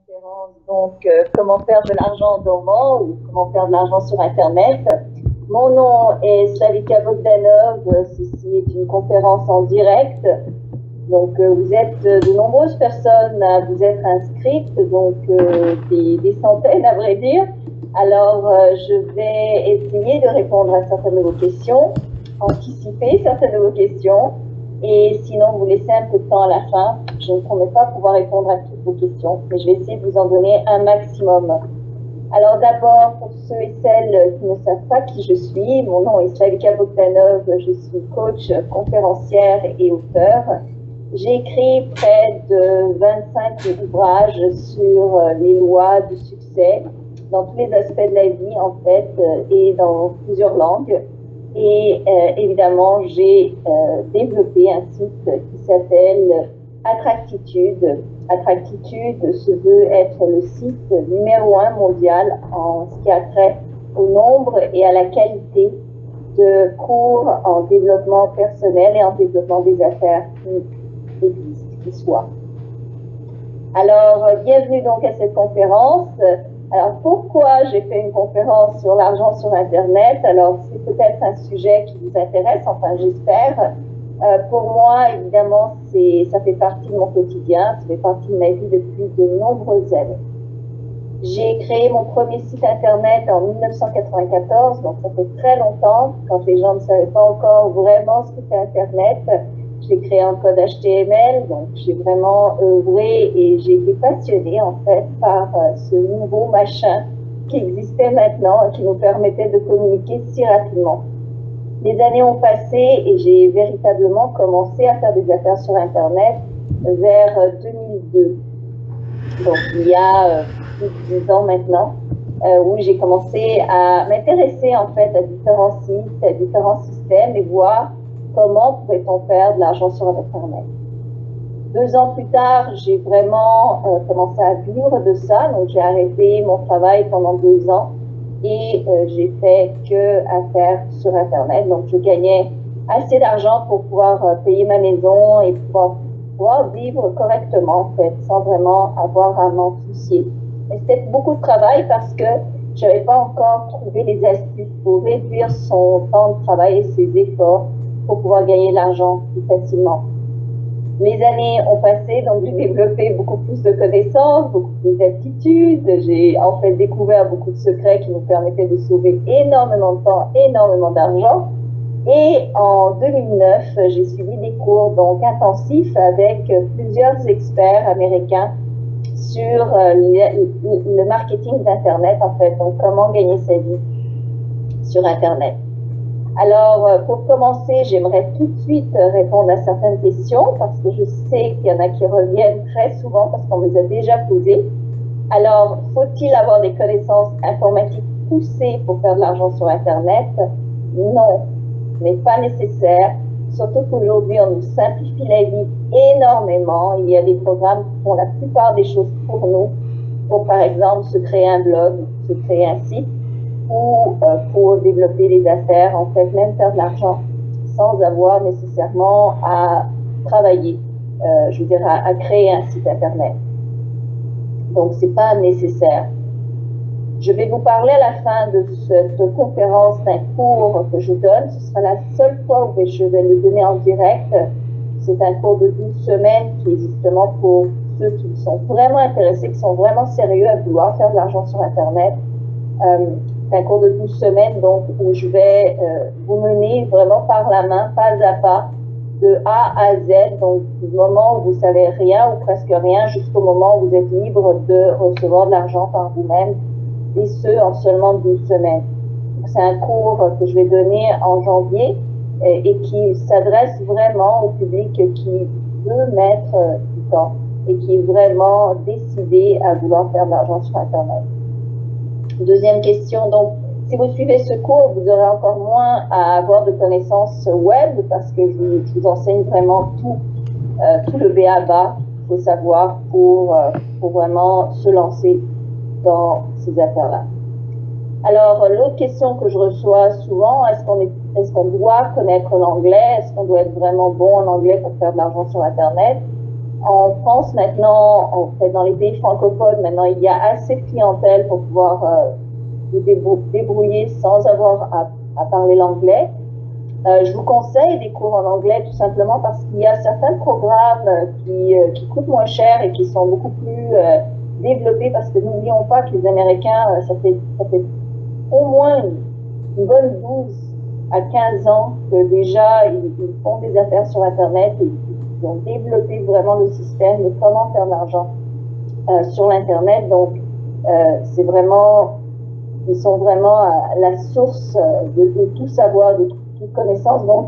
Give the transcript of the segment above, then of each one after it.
conférence, donc comment faire de l'argent en dormant ou comment faire de l'argent sur Internet. Mon nom est Slavika Bogdanov, ceci est une conférence en direct. Donc vous êtes de nombreuses personnes à vous être inscrites, donc des centaines à vrai dire. Alors je vais essayer de répondre à certaines de vos questions, anticiper certaines de vos questions. Et sinon, vous laissez un peu de temps à la fin. Je ne promets pas pouvoir répondre à toutes vos questions, mais je vais essayer de vous en donner un maximum. Alors d'abord, pour ceux et celles qui ne savent pas qui je suis, mon nom est Slavika Bogdanov, je suis coach, conférencière et auteure. J'ai écrit près de 25 ouvrages sur les lois du succès, dans tous les aspects de la vie en fait, et dans plusieurs langues. Et évidemment, j'ai développé un site qui s'appelle Attractitude. Attractitude se veut être le site numéro 1 mondial en ce qui a trait au nombre et à la qualité de cours en développement personnel et en développement des affaires qui existent, qui soient. Alors, bienvenue donc à cette conférence. Alors, pourquoi j'ai fait une conférence sur l'argent sur Internet? Alors, c'est peut-être un sujet qui vous intéresse, enfin, j'espère. Pour moi, évidemment, ça fait partie de mon quotidien, ça fait partie de ma vie depuis de nombreuses années. J'ai créé mon premier site Internet en 1994, donc ça fait très longtemps, quand les gens ne savaient pas encore vraiment ce qu'était Internet. J'ai créé un code HTML, donc j'ai vraiment œuvré et j'ai été passionnée en fait par ce nouveau machin qui existait maintenant et qui nous permettait de communiquer si rapidement. Les années ont passé et j'ai véritablement commencé à faire des affaires sur Internet vers 2002. Donc il y a plus de 10 ans maintenant, où j'ai commencé à m'intéresser en fait à différents sites, à différents systèmes et voir comment pouvait-on faire de l'argent sur Internet. 2 ans plus tard, j'ai vraiment commencé à vivre de ça, donc j'ai arrêté mon travail pendant 2 ans et j'ai fait que affaires sur Internet. Donc je gagnais assez d'argent pour pouvoir payer ma maison et pouvoir vivre correctement en fait, sans vraiment avoir à m'en soucier. Et c'était beaucoup de travail parce que je n'avais pas encore trouvé les astuces pour réduire son temps de travail et ses efforts pour pouvoir gagner de l'argent plus facilement. Les années ont passé, donc j'ai développé beaucoup plus de connaissances, beaucoup plus d'aptitudes. J'ai en fait découvert beaucoup de secrets qui nous permettaient de sauver énormément de temps, énormément d'argent. Et en 2009, j'ai suivi des cours donc intensifs avec plusieurs experts américains sur le marketing d'Internet, en fait, donc comment gagner sa vie sur Internet. Alors, pour commencer, j'aimerais tout de suite répondre à certaines questions parce que je sais qu'il y en a qui reviennent très souvent parce qu'on les a déjà posées. Alors, faut-il avoir des connaissances informatiques poussées pour faire de l'argent sur Internet? Non, ce n'est pas nécessaire. Surtout qu'aujourd'hui, on nous simplifie la vie énormément. Il y a des programmes qui font la plupart des choses pour nous. Pour, par exemple, se créer un blog, se créer un site, ou pour développer des affaires, en fait, même faire de l'argent sans avoir nécessairement à travailler, je veux dire, à créer un site Internet. Donc, c'est pas nécessaire. Je vais vous parler à la fin de cette conférence d'un cours que je donne. Ce sera la seule fois où je vais le donner en direct. C'est un cours de 12 semaines qui est justement pour ceux qui sont vraiment intéressés, qui sont vraiment sérieux à vouloir faire de l'argent sur Internet. C'est un cours de 12 semaines, donc, où je vais vous mener vraiment par la main, pas à pas, de A à Z, donc du moment où vous savez rien ou presque rien, jusqu'au moment où vous êtes libre de recevoir de l'argent par vous-même, et ce, en seulement 12 semaines. C'est un cours que je vais donner en janvier et qui s'adresse vraiment au public qui veut mettre du temps et qui est vraiment décidé à vouloir faire de l'argent sur Internet. Deuxième question, donc, si vous suivez ce cours, vous aurez encore moins à avoir de connaissances web parce que je vous enseigne vraiment tout le b.a.-ba qu'il faut savoir pour vraiment se lancer dans ces affaires-là. Alors, l'autre question que je reçois souvent, est-ce qu'on doit connaître l'anglais? Est-ce qu'on doit être vraiment bon en anglais pour faire de l'argent sur Internet? En France, maintenant, en fait, dans les pays francophones, maintenant, il y a assez de clientèle pour pouvoir vous débrouiller sans avoir à parler l'anglais. Je vous conseille des cours en anglais tout simplement parce qu'il y a certains programmes qui coûtent moins cher et qui sont beaucoup plus développés parce que n'oublions pas que les Américains, ça fait au moins une bonne 12 à 15 ans que déjà ils font des affaires sur Internet et ils ont développé vraiment le système de comment faire de l'argent sur l'Internet. Donc, c'est vraiment, ils sont vraiment la source de tout savoir, de toute connaissance. Donc,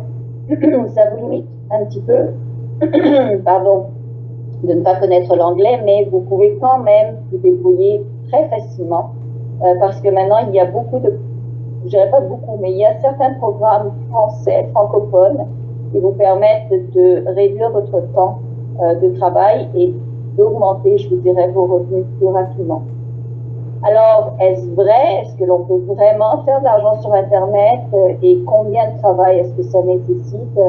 ça vous limite un petit peu, pardon, de ne pas connaître l'anglais, mais vous pouvez quand même vous débrouiller très facilement parce que maintenant, il y a beaucoup de, je dirais pas beaucoup, mais il y a certains programmes français, francophones, qui vous permettent de réduire votre temps de travail et d'augmenter, je vous dirais, vos revenus plus rapidement. Alors, est-ce vrai? Est-ce que l'on peut vraiment faire de l'argent sur Internet et combien de travail est-ce que ça nécessite?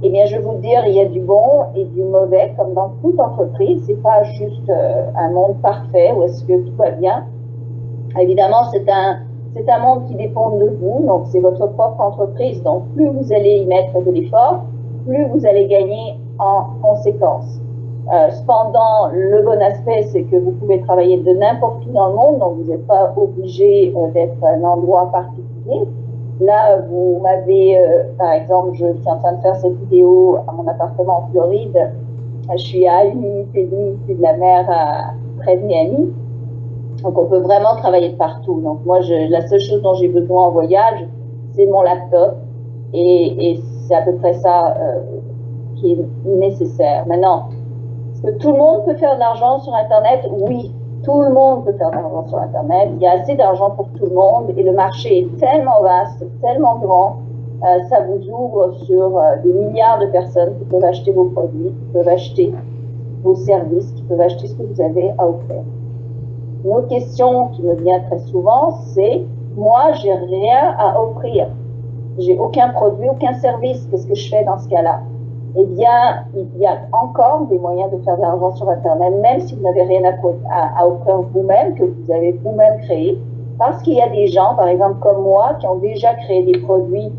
Eh bien, je vais vous dire, il y a du bon et du mauvais, comme dans toute entreprise. C'est pas juste un monde parfait où est-ce que tout va bien. Évidemment, c'est un monde qui dépend de vous, donc c'est votre propre entreprise. Donc, plus vous allez y mettre de l'effort, plus vous allez gagner en conséquence. Cependant, le bon aspect, c'est que vous pouvez travailler de n'importe où dans le monde, donc vous n'êtes pas obligé d'être à un endroit particulier. Là, vous m'avez, par exemple, je suis en train de faire cette vidéo à mon appartement en Floride. Je suis à 1 minute et demie de la mer, près de Miami. Donc, on peut vraiment travailler de partout. Donc, moi, la seule chose dont j'ai besoin en voyage, c'est mon laptop. Et c'est à peu près ça qui est nécessaire. Maintenant, est-ce que tout le monde peut faire de l'argent sur Internet? Oui, tout le monde peut faire de l'argent sur Internet. Il y a assez d'argent pour tout le monde et le marché est tellement vaste, tellement grand. Ça vous ouvre sur des milliards de personnes qui peuvent acheter vos produits, qui peuvent acheter vos services, qui peuvent acheter ce que vous avez à offrir. Une autre question qui me vient très souvent, c'est moi, j'ai rien à offrir. J'ai aucun produit, aucun service. Qu'est-ce que je fais dans ce cas-là? Eh bien, il y a encore des moyens de faire de l'argent sur Internet, même si vous n'avez rien à offrir vous-même, que vous avez vous-même créé, parce qu'il y a des gens, par exemple comme moi, qui ont déjà créé des produits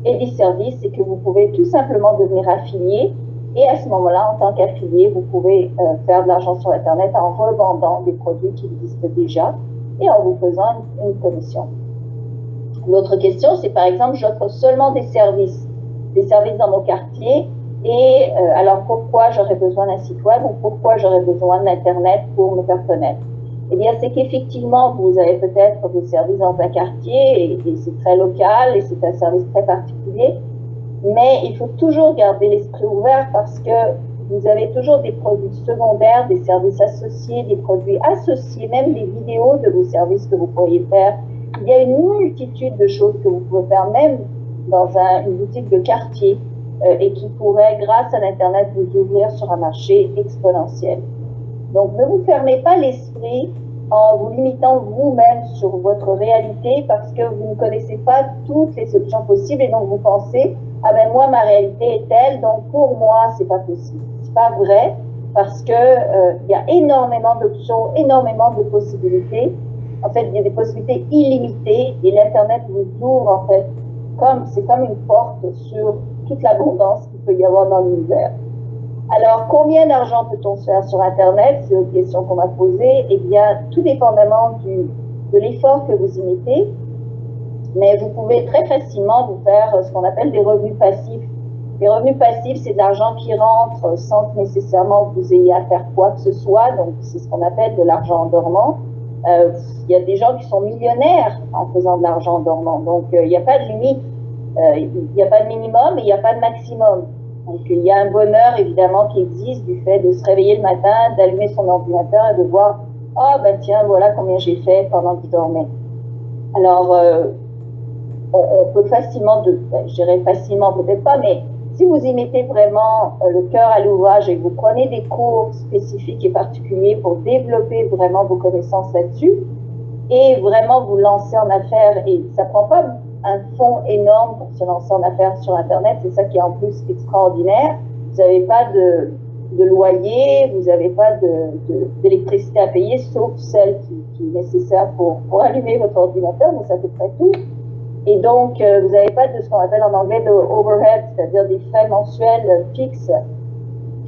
et des services et que vous pouvez tout simplement devenir affilié. Et à ce moment-là, en tant qu'affilié, vous pouvez faire de l'argent sur Internet en revendant des produits qui existent déjà et en vous faisant une commission. L'autre question, c'est par exemple, j'offre seulement des services dans mon quartier. Et alors, pourquoi j'aurais besoin d'un site web ou pourquoi j'aurais besoin d'Internet pour me faire connaître? Eh bien, c'est qu'effectivement, vous avez peut-être vos services dans un quartier et c'est très local et c'est un service très particulier. Mais il faut toujours garder l'esprit ouvert parce que vous avez toujours des produits secondaires, des services associés, des produits associés, même des vidéos de vos services que vous pourriez faire. Il y a une multitude de choses que vous pouvez faire, même dans une boutique de quartier, et qui pourrait, grâce à l'Internet, vous ouvrir sur un marché exponentiel. Donc, ne vous fermez pas l'esprit en vous limitant vous-même sur votre réalité parce que vous ne connaissez pas toutes les solutions possibles et donc vous pensez, ah ben moi, ma réalité est telle, donc pour moi, c'est pas possible. C'est pas vrai parce que il y a énormément d'options, énormément de possibilités. En fait, il y a des possibilités illimitées et l'Internet vous ouvre, en fait, c'est comme une porte sur toute l'abondance qu'il peut y avoir dans l'univers. Alors, combien d'argent peut-on se faire sur Internet? C'est une question qu'on m'a posée. Eh bien, tout dépendamment de l'effort que vous y mettez, mais vous pouvez très facilement vous faire ce qu'on appelle des revenus passifs. Les revenus passifs, c'est de l'argent qui rentre sans que nécessairement vous ayez à faire quoi que ce soit. Donc, c'est ce qu'on appelle de l'argent dormant. Il y a des gens qui sont millionnaires en faisant de l'argent dormant. Donc, il n'y a pas de limite. Il n'y a pas de minimum et il n'y a pas de maximum. Donc, il y a un bonheur, évidemment, qui existe du fait de se réveiller le matin, d'allumer son ordinateur et de voir « Ah, ben tiens, voilà combien j'ai fait pendant que je dormais. » Alors, on peut facilement, je dirais facilement, peut-être pas, mais si vous y mettez vraiment le cœur à l'ouvrage et que vous prenez des cours spécifiques et particuliers pour développer vraiment vos connaissances là-dessus et vraiment vous lancer en affaires, et ça prend pas un fonds énorme pour se lancer en affaires sur Internet, c'est ça qui est en plus extraordinaire. Vous n'avez pas de loyer, vous n'avez pas d'électricité à payer, sauf celle qui est nécessaire pour allumer votre ordinateur, mais c'est à peu près tout. Et donc, vous n'avez pas de ce qu'on appelle en anglais de overhead, c'est-à-dire des frais mensuels fixes.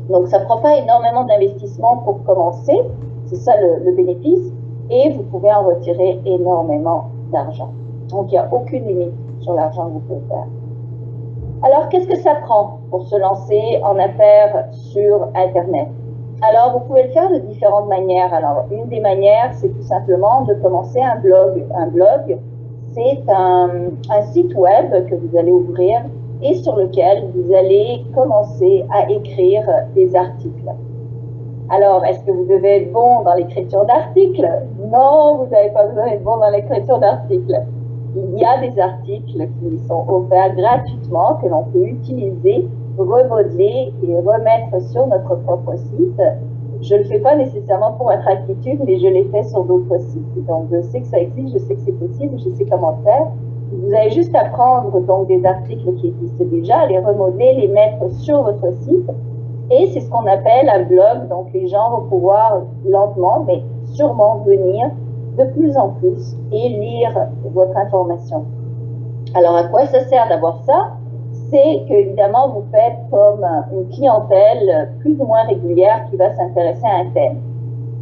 Donc, ça ne prend pas énormément d'investissement pour commencer, c'est ça le bénéfice, et vous pouvez en retirer énormément d'argent. Donc, il n'y a aucune limite sur l'argent que vous pouvez faire. Alors, qu'est-ce que ça prend pour se lancer en affaires sur Internet? Alors, vous pouvez le faire de différentes manières. Alors, une des manières, c'est tout simplement de commencer un blog. Un blog, c'est un site web que vous allez ouvrir et sur lequel vous allez commencer à écrire des articles. Alors, est-ce que vous devez être bon dans l'écriture d'articles? Non, vous n'avez pas besoin d'être bon dans l'écriture d'articles. Il y a des articles qui sont offerts gratuitement, que l'on peut utiliser, remodeler et remettre sur notre propre site. Je ne le fais pas nécessairement pour Attractitude, mais je l'ai fait sur d'autres sites. Donc, je sais que ça existe, je sais que c'est possible, je sais comment faire. Vous avez juste à prendre donc, des articles qui existent déjà, les remodeler, les mettre sur votre site. Et c'est ce qu'on appelle un blog. Donc, les gens vont pouvoir lentement, mais sûrement venir de plus en plus et lire votre information. Alors, à quoi ça sert d'avoir ça? C'est qu'évidemment, vous faites comme une clientèle plus ou moins régulière qui va s'intéresser à un thème.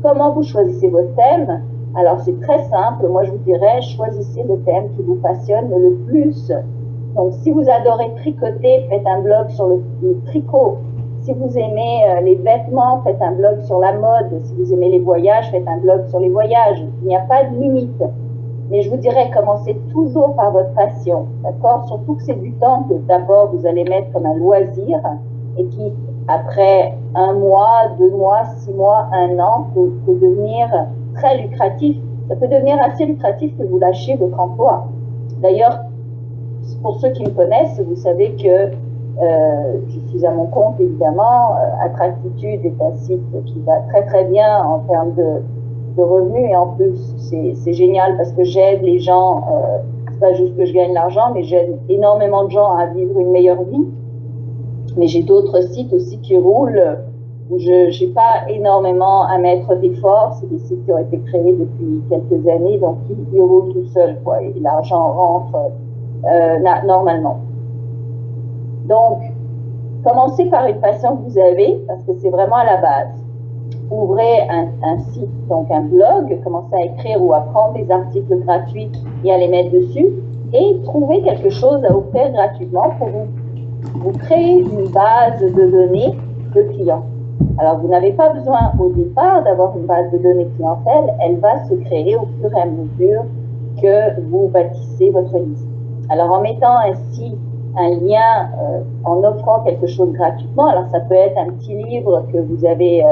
Comment vous choisissez votre thème? Alors, c'est très simple. Moi, je vous dirais, choisissez le thème qui vous passionne le plus. Donc, si vous adorez tricoter, faites un blog sur le tricot. Si vous aimez les vêtements, faites un blog sur la mode. Si vous aimez les voyages, faites un blog sur les voyages. Il n'y a pas de limite. Mais je vous dirais, commencez toujours par votre passion, d'accord? Surtout que c'est du temps que d'abord vous allez mettre comme un loisir et qui, après 1 mois, 2 mois, 6 mois, 1 an, peut devenir très lucratif. Ça peut devenir assez lucratif que vous lâchiez votre emploi. D'ailleurs, pour ceux qui me connaissent, vous savez que je suis à mon compte, évidemment. Attractitude est un site qui va très très bien en termes de revenus, et en plus c'est génial parce que j'aide les gens, c'est pas juste que je gagne l'argent, mais j'aide énormément de gens à vivre une meilleure vie. Mais j'ai d'autres sites aussi qui roulent où je n'ai pas énormément à mettre d'efforts. C'est des sites qui ont été créés depuis quelques années, donc ils roulent tout seuls, quoi, et l'argent rentre normalement. Donc, commencez par une passion que vous avez, parce que c'est vraiment à la base. Ouvrez un site, donc un blog, commencez à écrire ou à prendre des articles gratuits et à les mettre dessus, et trouvez quelque chose à offrir gratuitement pour vous créer une base de données de clients. Alors, vous n'avez pas besoin au départ d'avoir une base de données clientèle, elle va se créer au fur et à mesure que vous bâtissez votre liste. Alors, en mettant ainsi un lien, en offrant quelque chose gratuitement, alors ça peut être un petit livre que vous avez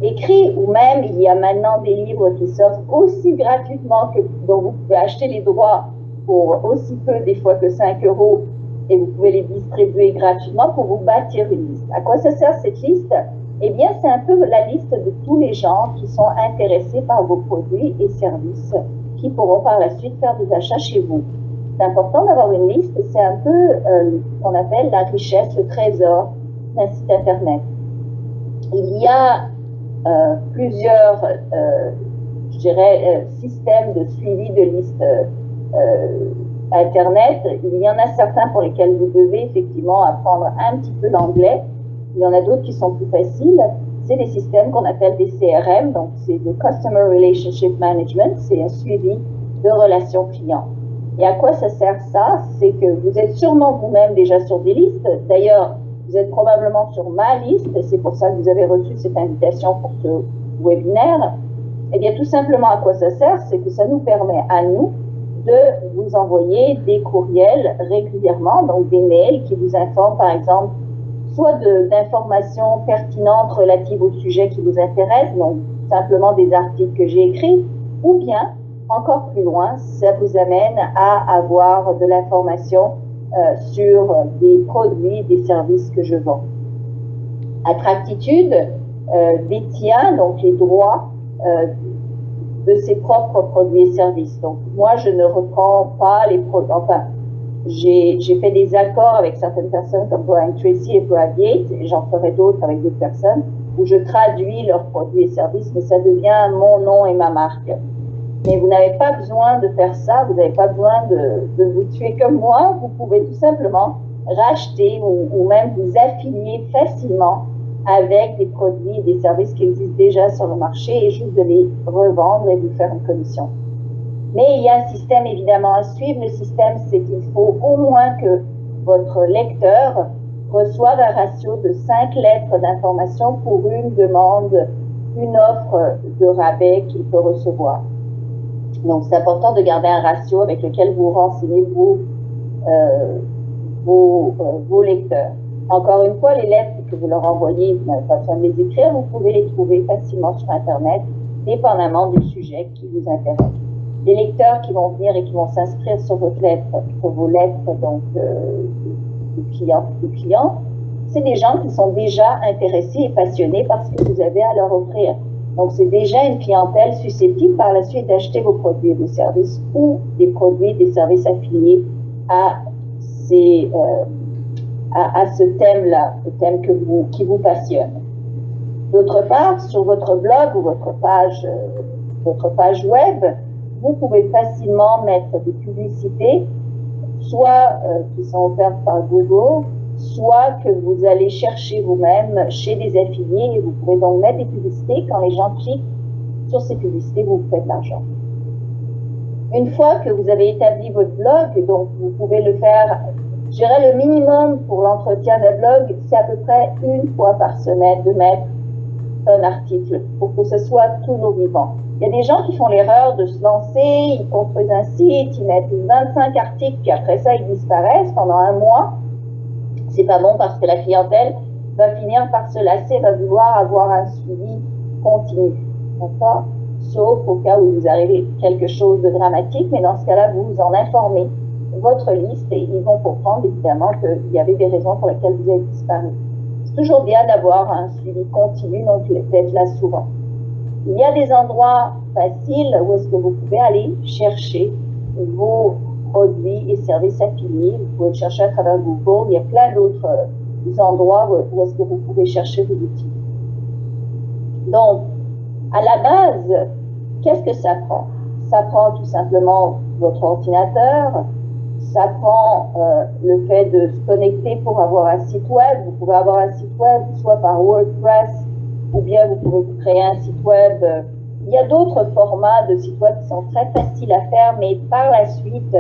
écrit, ou même il y a maintenant des livres qui sortent aussi gratuitement, dont vous pouvez acheter les droits pour aussi peu, des fois que 5 €, et vous pouvez les distribuer gratuitement pour vous bâtir une liste. À quoi ça sert cette liste? Eh bien, c'est un peu la liste de tous les gens qui sont intéressés par vos produits et services, qui pourront par la suite faire des achats chez vous. C'est important d'avoir une liste, c'est un peu ce qu'on appelle la richesse, le trésor d'un site Internet. Il y a plusieurs, je dirais, systèmes de suivi de listes Internet. Il y en a certains pour lesquels vous devez effectivement apprendre un petit peu l'anglais. Il y en a d'autres qui sont plus faciles. C'est des systèmes qu'on appelle des CRM, donc c'est le Customer Relationship Management, c'est un suivi de relations clients. Et à quoi ça sert ça? C'est que vous êtes sûrement vous-même déjà sur des listes. D'ailleurs, vous êtes probablement sur ma liste, et c'est pour ça que vous avez reçu cette invitation pour ce webinaire. Eh bien, tout simplement, à quoi ça sert? C'est que ça nous permet à nous de vous envoyer des courriels régulièrement, donc des mails qui vous informent, par exemple, soit d'informations pertinentes relatives au sujet qui vous intéresse, donc simplement des articles que j'ai écrits, ou bien, encore plus loin, ça vous amène à avoir de l'information sur des produits, des services que je vends. Attractitude détient donc les droits de ses propres produits et services. Donc moi, je ne reprends pas les produits, enfin, j'ai fait des accords avec certaines personnes comme Brian Tracy et Brad Yates, et j'en ferai d'autres avec d'autres personnes, où je traduis leurs produits et services, mais ça devient mon nom et ma marque. Mais vous n'avez pas besoin de faire ça, vous n'avez pas besoin de vous tuer comme moi, vous pouvez tout simplement racheter ou même vous affilier facilement avec des produits et des services qui existent déjà sur le marché et juste de les revendre et de faire une commission. Mais il y a un système évidemment à suivre. Le système, c'est qu'il faut au moins que votre lecteur reçoive un ratio de 5 lettres d'information pour une demande, une offre de rabais qu'il peut recevoir. Donc, c'est important de garder un ratio avec lequel vous renseignez vos lecteurs. Encore une fois, les lettres que vous leur envoyez, vous n'avez pas besoin de les écrire, vous pouvez les trouver facilement sur Internet, dépendamment du sujet qui vous intéresse. Les lecteurs qui vont venir et qui vont s'inscrire sur vos lettres donc de clients, c'est des gens qui sont déjà intéressés et passionnés par ce que vous avez à leur offrir. Donc, c'est déjà une clientèle susceptible par la suite d'acheter vos produits et vos services ou des produits et des services affiliés à ce thème-là, le thème qui vous passionne. D'autre part, sur votre blog ou votre page web, vous pouvez facilement mettre des publicités, soit qui sont offertes par Google, soit que vous allez chercher vous-même chez des affiliés et vous pouvez donc mettre des publicités. Quand les gens cliquent sur ces publicités, vous faites de l'argent. Une fois que vous avez établi votre blog, donc vous pouvez le faire, je dirais le minimum pour l'entretien d'un blog, c'est à peu près une fois par semaine de mettre un article pour que ce soit toujours vivant. Il y a des gens qui font l'erreur de se lancer, ils construisent un site, ils mettent 25 articles, puis après ça, ils disparaissent pendant un mois. C'est pas bon parce que la clientèle va finir par se lasser, va vouloir avoir un suivi continu. D'accord? Sauf au cas où vous arrivez quelque chose de dramatique, mais dans ce cas-là, vous en informez votre liste et ils vont comprendre évidemment qu'il y avait des raisons pour lesquelles vous avez disparu. C'est toujours bien d'avoir un suivi continu, donc d'être là souvent. Il y a des endroits faciles où est-ce que vous pouvez aller chercher vos produits et services affiliés. Vous pouvez le chercher à travers Google. Il y a plein d'autres endroits où est-ce que vous pouvez chercher vos outils. Donc, à la base, qu'est-ce que ça prend? Ça prend tout simplement votre ordinateur, ça prend le fait de se connecter pour avoir un site web. Vous pouvez avoir un site web soit par WordPress ou bien vous pouvez vous créer un site web. Il y a d'autres formats de sites web qui sont très faciles à faire, mais par la suite,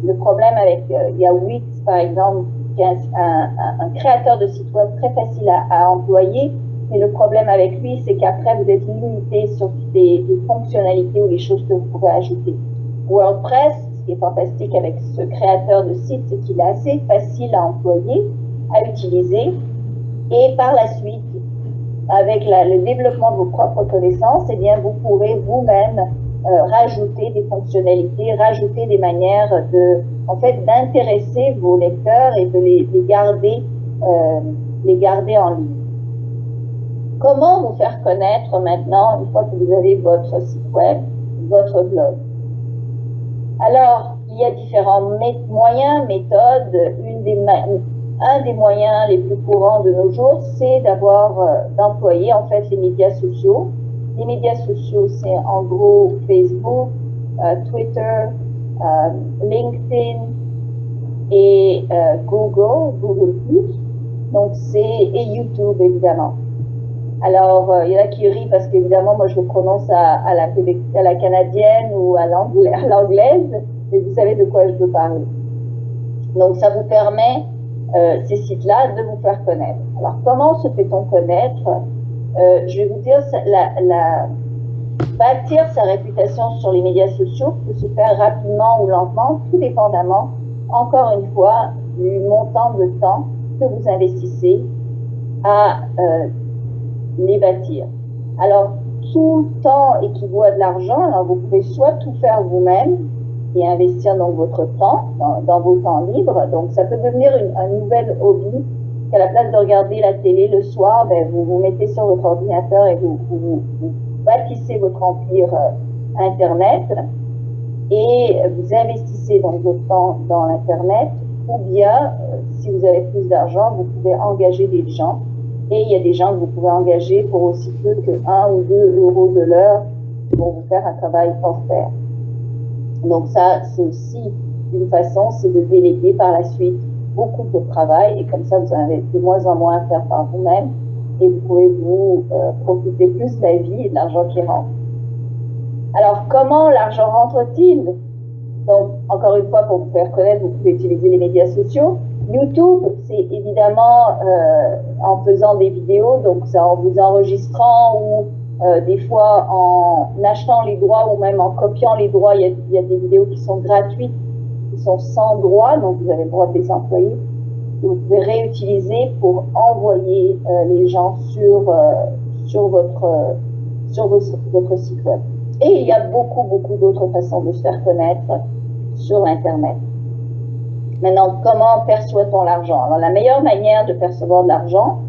le problème avec, il y a Wix par exemple, qui est un créateur de site web très facile à employer, mais le problème avec lui, c'est qu'après vous êtes limité sur des fonctionnalités ou les choses que vous pouvez ajouter. WordPress, ce qui est fantastique avec ce créateur de site, c'est qu'il est assez facile à employer, à utiliser, et par la suite, avec le développement de vos propres connaissances, eh bien, vous pourrez vous-même rajouter des fonctionnalités, rajouter des manières d'intéresser vos lecteurs et de les garder en ligne. Comment vous faire connaître maintenant, une fois que vous avez votre site web, votre blog? Alors, il y a différents moyens, méthodes. Un des moyens les plus courants de nos jours, c'est d'employer en fait les médias sociaux. Les médias sociaux, c'est en gros Facebook, Twitter, LinkedIn et Google+. Donc et YouTube évidemment. Alors, il y en a qui rient parce qu'évidemment, moi je le prononce à la canadienne ou à l'anglaise, mais vous savez de quoi je veux parler. Donc, ça vous permet, ces sites-là, de vous faire connaître. Alors, comment se fait-on connaître? Je vais vous dire, bâtir sa réputation sur les médias sociaux peut se faire rapidement ou lentement, tout dépendamment, encore une fois, du montant de temps que vous investissez à les bâtir. Alors, tout temps équivaut à de l'argent. Alors, vous pouvez soit tout faire vous-même et investir donc votre temps dans vos temps libres. Donc, ça peut devenir un nouvel hobby qu'à la place de regarder la télé le soir, vous vous mettez sur votre ordinateur et vous bâtissez votre empire Internet et vous investissez donc votre temps dans l'Internet, ou bien, si vous avez plus d'argent, vous pouvez engager des gens Et il y a des gens que vous pouvez engager pour aussi peu que 1 ou 2 euros de l'heure qui vont vous faire un travail hors pair. Donc ça, c'est aussi une façon, c'est de déléguer par la suite beaucoup de travail, et comme ça, vous en avez de moins en moins à faire par vous-même, et vous pouvez vous profiter plus de la vie et de l'argent qui rentre. Alors, comment l'argent rentre-t-il? Donc, encore une fois, pour vous faire connaître, vous pouvez utiliser les médias sociaux. YouTube, c'est évidemment en faisant des vidéos, donc c'est en vous enregistrant ou des fois en achetant les droits ou même en copiant les droits. Il y a des vidéos qui sont gratuites, qui sont sans droit, donc vous avez le droit de les employer. Que vous pouvez réutiliser pour envoyer les gens sur votre site web. Et il y a beaucoup d'autres façons de se faire connaître sur Internet. Maintenant, comment perçoit-on l'argent? Alors, la meilleure manière de percevoir de l'argent,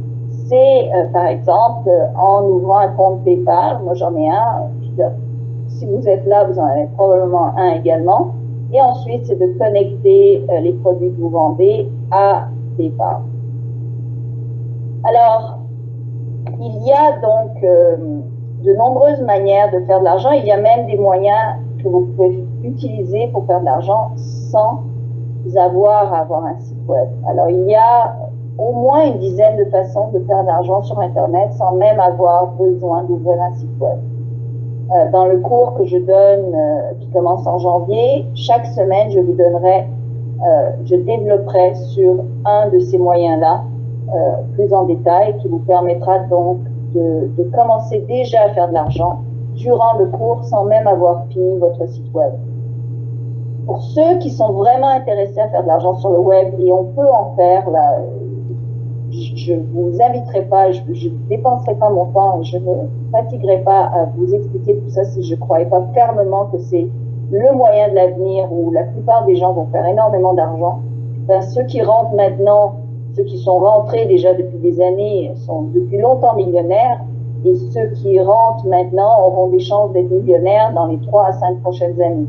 c'est, par exemple, en ouvrant un compte PayPal. Moi, j'en ai un. Si vous êtes là, vous en avez probablement un également. Et ensuite, c'est de connecter les produits que vous vendez à PayPal. Alors, il y a donc de nombreuses manières de faire de l'argent. Il y a même des moyens que vous pouvez utiliser pour faire de l'argent sans avoir à avoir un site web. Alors, il y a au moins une dizaine de façons de faire de l'argent sur Internet sans même avoir besoin d'ouvrir un site web. Dans le cours que je donne, qui commence en janvier, chaque semaine, je vous donnerai, je développerai sur un de ces moyens-là, plus en détail, qui vous permettra donc de commencer déjà à faire de l'argent durant le cours sans même avoir fini votre site web. Pour ceux qui sont vraiment intéressés à faire de l'argent sur le web, et on peut en faire, là, je ne vous inviterai pas, je ne dépenserai pas mon temps, je ne fatiguerai pas à vous expliquer tout ça si je ne croyais pas fermement que c'est le moyen de l'avenir où la plupart des gens vont faire énormément d'argent. Ben, ceux qui rentrent maintenant, ceux qui sont rentrés déjà depuis des années, sont depuis longtemps millionnaires, et ceux qui rentrent maintenant auront des chances d'être millionnaires dans les 3 à 5 prochaines années.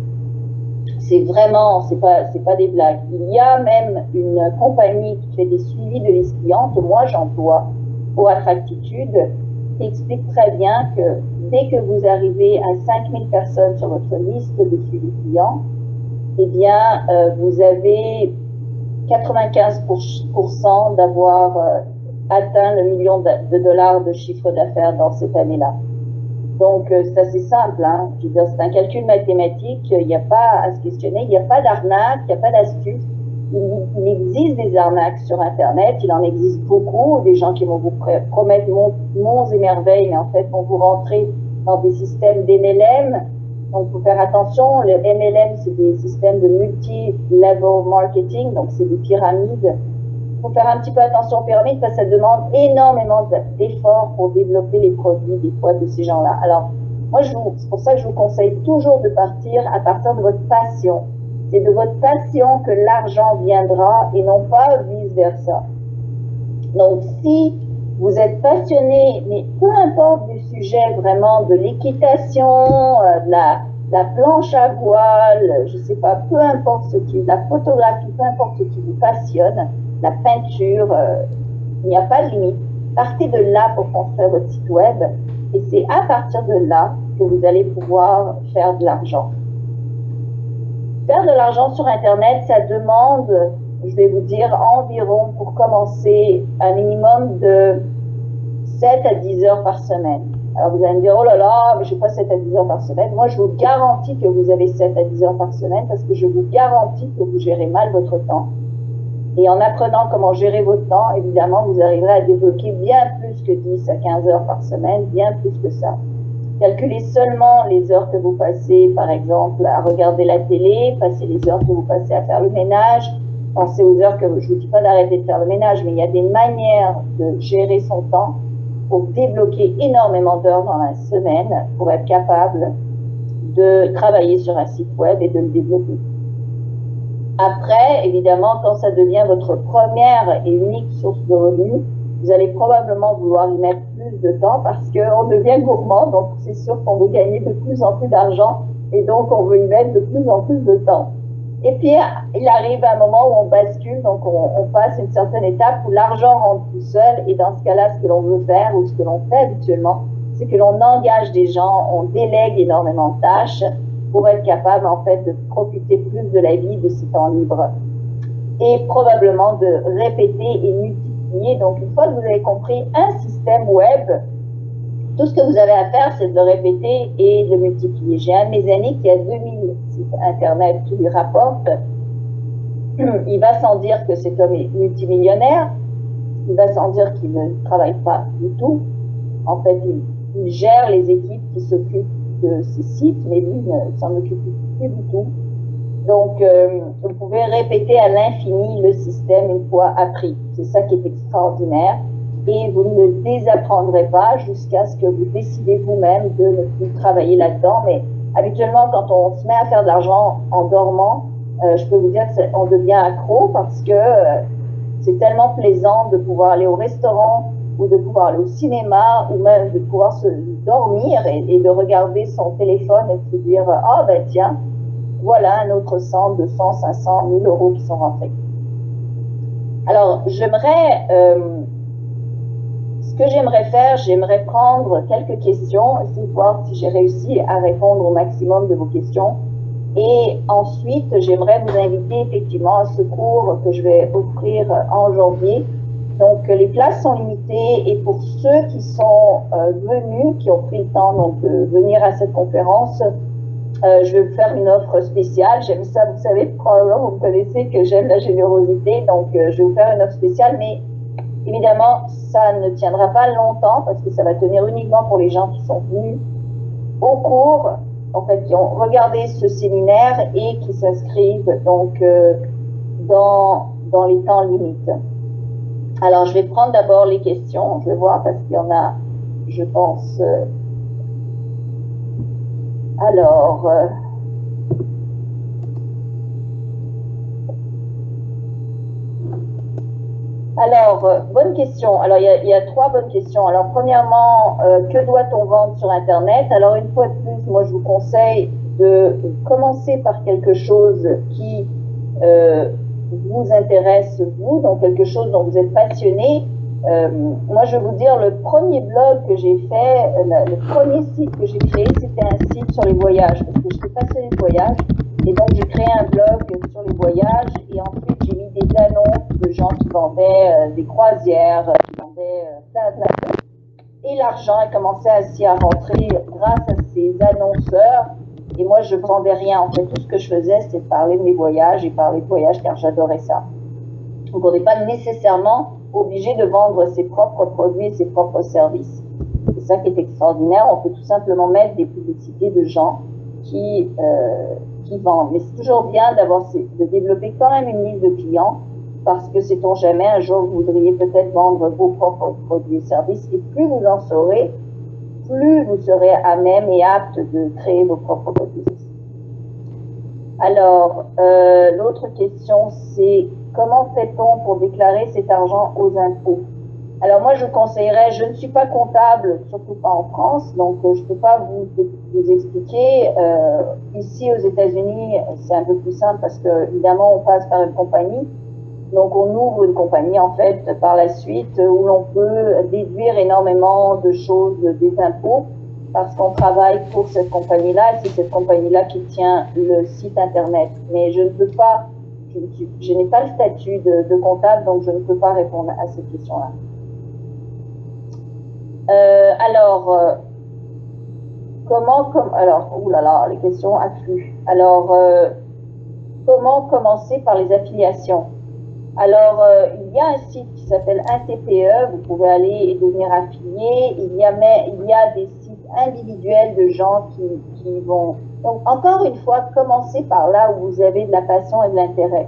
C'est vraiment, c'est pas des blagues. Il y a même une compagnie qui fait des suivis de listes clients que moi j'emploie pour Attractitude, qui explique très bien que dès que vous arrivez à 5000 personnes sur votre liste de suivi clients, eh bien, vous avez 95% d'avoir atteint le million de dollars de chiffre d'affaires dans cette année-là. Donc, c'est assez simple, hein. Je veux dire, c'est un calcul mathématique, il n'y a pas à se questionner, il n'y a pas d'arnaque, il n'y a pas d'astuce. Il existe des arnaques sur Internet, il en existe beaucoup, des gens qui vont vous promettre monts et merveilles, mais en fait vont vous rentrer dans des systèmes d'MLM. Donc, il faut faire attention, le MLM, c'est des systèmes de multi-level marketing, donc c'est des pyramides. Il faut faire un petit peu attention aux pyramides parce que ça demande énormément d'efforts pour développer les produits des fois de ces gens-là. Alors, moi, c'est pour ça que je vous conseille toujours de partir à partir de votre passion. C'est de votre passion que l'argent viendra et non pas vice-versa. Donc, si vous êtes passionné, mais peu importe du sujet vraiment de l'équitation, de la planche à voile, je sais pas, peu importe ce qui, la photographie, peu importe ce qui vous passionne, la peinture, il n'y a pas de limite. Partez de là pour construire votre site web et c'est à partir de là que vous allez pouvoir faire de l'argent. Faire de l'argent sur Internet, ça demande, je vais vous dire, environ pour commencer un minimum de 7 à 10 heures par semaine. Alors vous allez me dire, oh là là, mais je n'ai pas 7 à 10 heures par semaine. Moi, je vous garantis que vous avez 7 à 10 heures par semaine parce que je vous garantis que vous gérez mal votre temps. Et en apprenant comment gérer votre temps, évidemment, vous arriverez à débloquer bien plus que 10 à 15 heures par semaine, bien plus que ça. Calculez seulement les heures que vous passez, par exemple, à regarder la télé, passez les heures que vous passez à faire le ménage, pensez aux heures que, je ne vous dis pas d'arrêter de faire le ménage, mais il y a des manières de gérer son temps pour débloquer énormément d'heures dans la semaine pour être capable de travailler sur un site web et de le développer. Après, évidemment, quand ça devient votre première et unique source de revenus, vous allez probablement vouloir y mettre plus de temps parce qu'on devient gourmand, donc c'est sûr qu'on veut gagner de plus en plus d'argent et donc on veut y mettre de plus en plus de temps. Et puis, il arrive un moment où on bascule, donc on passe une certaine étape où l'argent rentre tout seul. Et dans ce cas-là, ce que l'on veut faire, ou ce que l'on fait habituellement, c'est que l'on engage des gens, on délègue énormément de tâches pour être capable, en fait, de profiter plus de la vie, de ses temps libres. Et probablement de répéter et multiplier. Donc, une fois que vous avez compris un système web, tout ce que vous avez à faire, c'est de le répéter et de le multiplier. J'ai un de mes amis qui a 2000 sites internet qui lui rapportent. Il va sans dire que cet homme est multimillionnaire. Il va sans dire qu'il ne travaille pas du tout. En fait, il gère les équipes qui s'occupent de ces sites, mais lui ne s'en occupe plus du tout. Donc, vous pouvez répéter à l'infini le système une fois appris. C'est ça qui est extraordinaire. Et vous ne le désapprendrez pas jusqu'à ce que vous décidez vous-même de ne plus travailler là-dedans. Mais habituellement, quand on se met à faire de l'argent en dormant, je peux vous dire qu'on devient accro parce que c'est tellement plaisant de pouvoir aller au restaurant ou de pouvoir aller au cinéma ou même de pouvoir se dormir et de regarder son téléphone et de se dire « Ah ben tiens, voilà un autre 100, 200, 500, 1000 euros qui sont rentrés. » Alors, ce que j'aimerais faire, j'aimerais prendre quelques questions, essayer de voir si j'ai réussi à répondre au maximum de vos questions. Et ensuite, j'aimerais vous inviter effectivement à ce cours que je vais offrir en janvier. Donc, les places sont limitées et pour ceux qui sont venus, qui ont pris le temps donc, de venir à cette conférence, je vais vous faire une offre spéciale. J'aime ça, vous savez, probablement, vous me connaissez que j'aime la générosité, donc je vais vous faire une offre spéciale, mais évidemment, ça ne tiendra pas longtemps parce que ça va tenir uniquement pour les gens qui sont venus au cours, en fait, qui ont regardé ce séminaire et qui s'inscrivent donc dans les temps limites. Alors, je vais prendre d'abord les questions, je vais voir parce qu'il y en a, je pense. Bonne question. Alors, il y a trois bonnes questions. Alors, premièrement, que doit-on vendre sur Internet? Alors, une fois de plus, moi, je vous conseille de commencer par quelque chose qui vous intéresse, vous, donc quelque chose dont vous êtes passionné. Moi, je vais vous dire, le premier blog que j'ai fait, le premier site que j'ai créé, c'était un site sur les voyages, parce que je suis passionnée de voyage. Et donc, j'ai créé un blog sur les voyages et ensuite, j'ai mis des annonces de gens qui vendaient des croisières, qui vendaient plein de choses. Et l'argent a commencé ainsi à rentrer grâce à ces annonceurs. Et moi, je ne vendais rien. En fait, tout ce que je faisais, c'était parler de mes voyages et parler de voyages car j'adorais ça. Donc, on n'est pas nécessairement obligé de vendre ses propres produits et ses propres services. C'est ça qui est extraordinaire. On peut tout simplement mettre des publicités de gens qui vendent. Mais c'est toujours bien de développer quand même une liste de clients parce que sait-on jamais, un jour vous voudriez peut-être vendre vos propres produits et services et plus vous en saurez, plus vous serez à même et apte de créer vos propres produits. Alors, l'autre question, c'est comment fait-on pour déclarer cet argent aux impôts? Alors moi, je vous conseillerais, je ne suis pas comptable, surtout pas en France, donc je ne peux pas vous expliquer. Ici, aux États-Unis, c'est un peu plus simple parce que, évidemment, on passe par une compagnie. Donc, on ouvre une compagnie, en fait, par la suite, où l'on peut déduire énormément de choses des impôts parce qu'on travaille pour cette compagnie-là et c'est cette compagnie-là qui tient le site Internet. Mais je ne peux pas, je n'ai pas le statut de comptable, donc je ne peux pas répondre à cette question-là. Les questions affluent. Alors, comment commencer par les affiliations? Alors, il y a un site qui s'appelle un TPE, vous pouvez aller et devenir affilié. Il y a des sites individuels de gens qui vont... Donc, encore une fois, commencez par là où vous avez de la passion et de l'intérêt.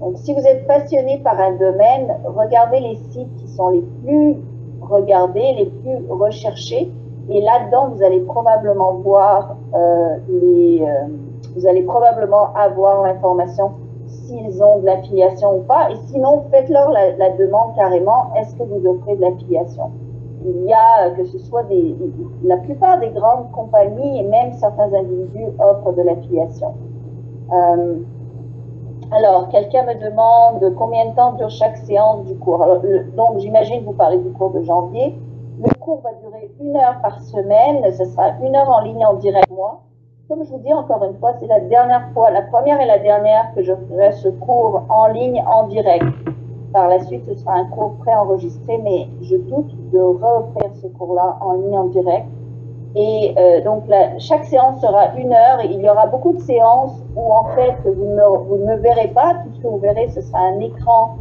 Donc, si vous êtes passionné par un domaine, regardez les sites qui sont les plus regardés, les plus recherchés. Et là-dedans, vous allez probablement voir vous allez probablement avoir l'information s'ils ont de l'affiliation ou pas. Et sinon, faites-leur la demande carrément, est-ce que vous offrez de l'affiliation? Il y a, que ce soit la plupart des grandes compagnies et même certains individus offrent de l'affiliation. Alors, quelqu'un me demande combien de temps dure chaque séance du cours. Alors, donc, j'imagine que vous parlez du cours de janvier. Le cours va durer 1 heure par semaine. Ce sera 1 heure en ligne en direct. Moi, comme je vous dis encore une fois, c'est la dernière fois, la première et la dernière que je ferai ce cours en ligne en direct. Par la suite, ce sera un cours préenregistré, mais je doute de refaire ce cours-là en ligne en direct. Et donc, chaque séance sera 1 heure et il y aura beaucoup de séances où, en fait, vous ne me verrez pas. Tout ce que vous verrez, ce sera un écran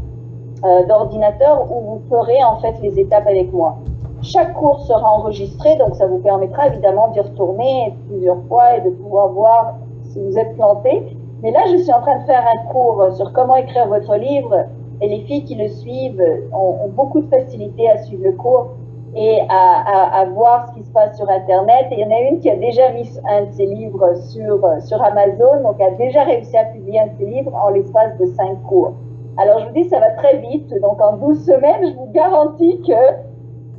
d'ordinateur où vous ferez, en fait, les étapes avec moi. Chaque cours sera enregistré, donc ça vous permettra évidemment d'y retourner plusieurs fois et de pouvoir voir si vous êtes planté. Mais là, je suis en train de faire un cours sur comment écrire votre livre et les filles qui le suivent ont beaucoup de facilité à suivre le cours et à voir ce qui se passe sur Internet. Et il y en a une qui a déjà mis un de ses livres sur Amazon, donc a déjà réussi à publier un de ses livres en l'espace de 5 cours. Alors je vous dis, ça va très vite, donc en 12 semaines, je vous garantis que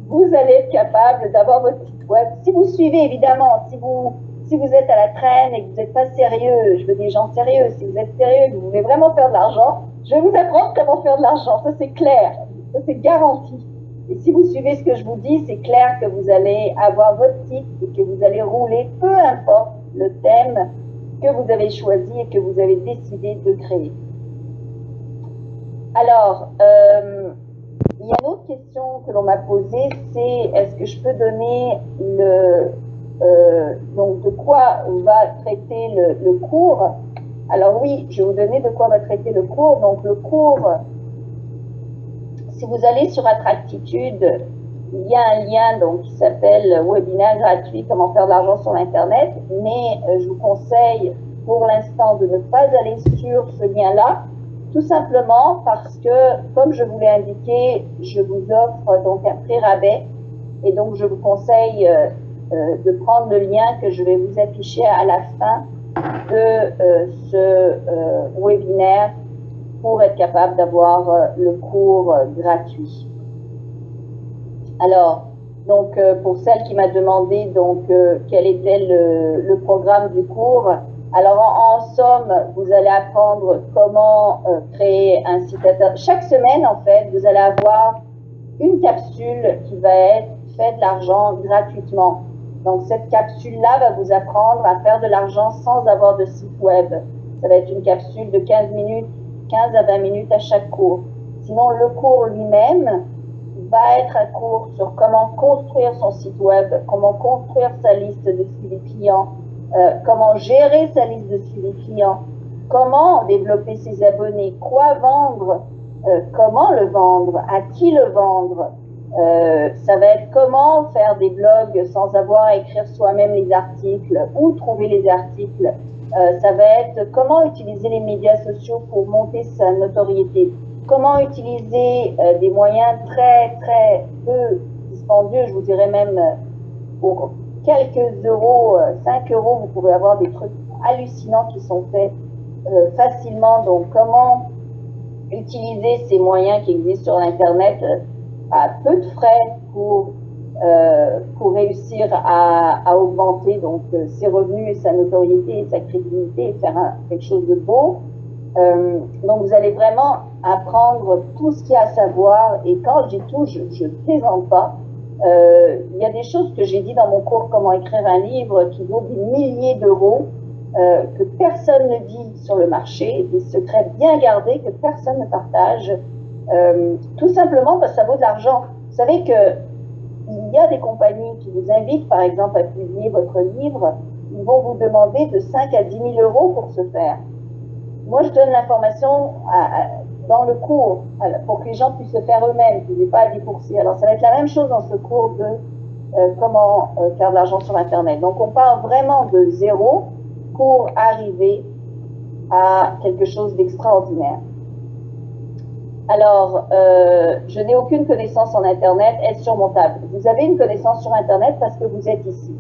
vous allez être capable d'avoir votre site web. Si vous suivez, évidemment, si vous êtes à la traîne et que vous n'êtes pas sérieux, je veux des gens sérieux, si vous êtes sérieux et que vous voulez vraiment faire de l'argent, je vais vous apprendre comment faire de l'argent, ça c'est clair, ça c'est garanti. Et si vous suivez ce que je vous dis, c'est clair que vous allez avoir votre site et que vous allez rouler, peu importe le thème que vous avez choisi et que vous avez décidé de créer. Alors, il y a une autre question que l'on m'a posée, c'est est-ce que je peux donner donc de quoi va traiter le cours? Alors oui, je vais vous donner de quoi va traiter le cours. Donc le cours, si vous allez sur Attractitude, il y a un lien donc, qui s'appelle webinaire gratuit, comment faire de l'argent sur Internet, mais je vous conseille pour l'instant de ne pas aller sur ce lien-là, tout simplement parce que, comme je vous l'ai indiqué, je vous offre donc un pré-rabais et donc je vous conseille de prendre le lien que je vais vous afficher à la fin de ce webinaire pour être capable d'avoir le cours gratuit. Alors, donc pour celle qui m'a demandé donc quel était le programme du cours, alors en somme, vous allez apprendre comment créer un site internet. Chaque semaine, en fait, vous allez avoir une capsule qui va être faite de l'argent gratuitement. Donc cette capsule-là va vous apprendre à faire de l'argent sans avoir de site web. Ça va être une capsule de 15 minutes, 15 à 20 minutes à chaque cours. Sinon, le cours lui-même va être un cours sur comment construire son site web, comment construire sa liste de suivi clients, comment gérer sa liste de suivi clients, comment développer ses abonnés, quoi vendre, comment le vendre, à qui le vendre. Ça va être comment faire des blogs sans avoir à écrire soi-même les articles, où trouver les articles. Ça va être comment utiliser les médias sociaux pour monter sa notoriété. Comment utiliser des moyens très, très peu dispendieux, je vous dirais même pour quelques euros, 5 euros, vous pouvez avoir des trucs hallucinants qui sont faits facilement. Donc, comment utiliser ces moyens qui existent sur Internet à peu de frais pour réussir à augmenter donc, ses revenus, sa notoriété et sa crédibilité et faire quelque chose de beau. Donc vous allez vraiment apprendre tout ce qu'il y a à savoir, et quand je dis tout, je ne plaisante pas. Il y a des choses que j'ai dit dans mon cours comment écrire un livre qui vaut des milliers d'euros, que personne ne dit sur le marché, des secrets bien gardés que personne ne partage, tout simplement parce que ça vaut de l'argent. Vous savez que il y a des compagnies qui vous invitent par exemple à publier votre livre, ils vont vous demander de 5 à 10 000 euros pour ce faire. Moi, je donne l'information dans le cours pour que les gens puissent le faire eux-mêmes, qu'ils n'aient pas à débourser. Alors, ça va être la même chose dans ce cours de comment faire de l'argent sur Internet. Donc, on part vraiment de zéro pour arriver à quelque chose d'extraordinaire. Alors, je n'ai aucune connaissance en Internet, est-ce surmontable? Vous avez une connaissance sur Internet parce que vous êtes ici.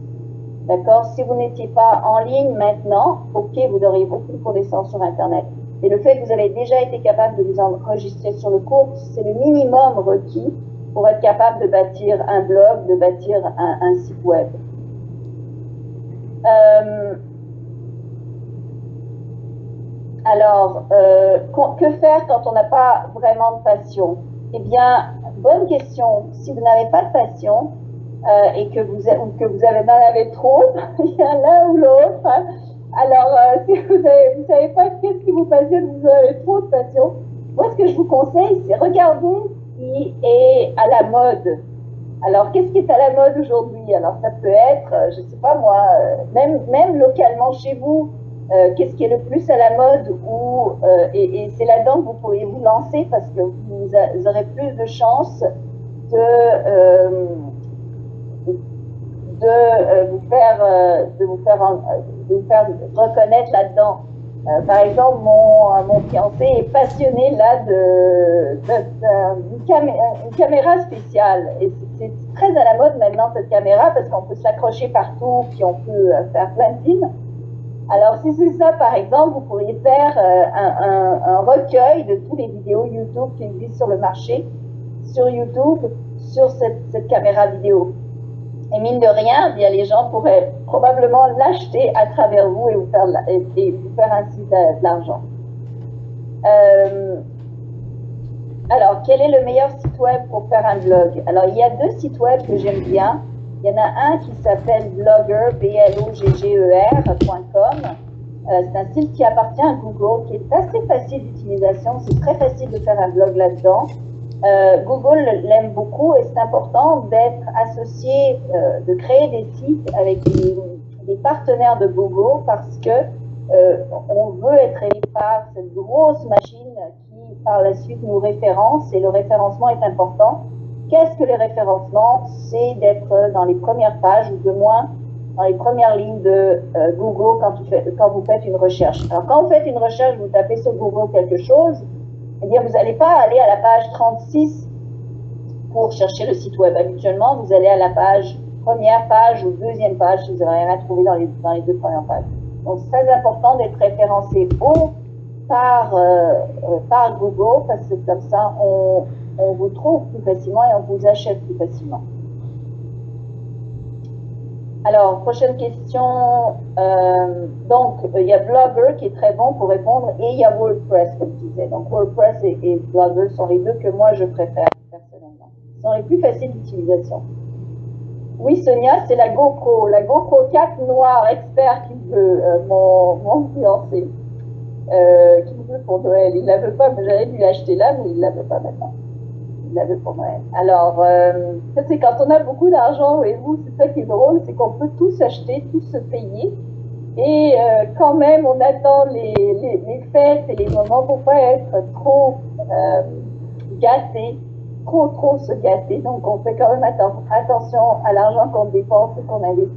D'accord? Si vous n'étiez pas en ligne maintenant, ok, vous n'auriez aucune connaissance sur Internet. Et le fait que vous avez déjà été capable de vous enregistrer sur le cours, c'est le minimum requis pour être capable de bâtir un blog, de bâtir un site web. Alors, que faire quand on n'a pas vraiment de passion? Eh bien, bonne question. Si vous n'avez pas de passion et que vous en avez trop, il y a l'un ou l'autre. Hein. Alors, si vous ne savez pas qu'est-ce qui vous passionne, vous avez trop de passion, moi, ce que je vous conseille, c'est regarder ce qui est à la mode. Alors, qu'est-ce qui est à la mode aujourd'hui? Alors, ça peut être, je ne sais pas moi, même localement chez vous, qu'est-ce qui est le plus à la mode et c'est là-dedans que vous pourriez vous lancer parce que vous aurez plus de chances de vous faire reconnaître là-dedans. Par exemple, mon fiancé est passionné là d'une caméra spéciale. Et c'est très à la mode maintenant cette caméra parce qu'on peut s'accrocher partout puis on peut faire plein de films. Alors si c'est ça par exemple, vous pourriez faire un recueil de toutes les vidéos YouTube qui existent sur le marché, sur YouTube, sur cette caméra vidéo. Et mine de rien, bien, les gens pourraient probablement l'acheter à travers vous et vous faire ainsi de l'argent. Alors, quel est le meilleur site web pour faire un blog? Alors, il y a deux sites web que j'aime bien. Il y en a un qui s'appelle Blogger, blogger.com. C'est un site qui appartient à Google, qui est assez facile d'utilisation. C'est très facile de faire un blog là-dedans. Google l'aime beaucoup et c'est important d'être associé, de créer des sites avec des partenaires de Google parce que on veut être aidé par cette grosse machine qui par la suite nous référence et le référencement est important. Qu'est-ce que le référencement? C'est d'être dans les premières pages ou de moins dans les premières lignes de Google quand vous faites une recherche. Alors quand vous faites une recherche, vous tapez sur Google quelque chose, eh bien, vous n'allez pas aller à la page 36 pour chercher le site web. Habituellement, vous allez à la première page ou deuxième page si vous n'avez rien à trouver dans les deux premières pages. Donc, c'est très important d'être référencé par Google parce que comme ça, on vous trouve plus facilement et on vous achète plus facilement. Alors, prochaine question. Donc, il y a Blogger qui est très bon pour répondre et il y a WordPress, comme tu disais. Donc, WordPress et Blogger sont les deux que moi, je préfère personnellement. Ils sont les plus faciles d'utilisation. Oui, Sonia, c'est la GoPro 4 noire expert qui veut mon fiancé, qui veut pour Noël. Il ne la veut pas, mais j'allais lui acheter là, mais il ne la veut pas maintenant. L'avait pour Noël. Alors, c'est quand on a beaucoup d'argent, et vous, c'est ça qui est drôle, c'est qu'on peut tout s'acheter, tout se payer, et quand même, on attend les fêtes et les moments pour pas être trop gâté, trop se gâter. Donc, on fait quand même attention à l'argent qu'on dépense et qu'on investit.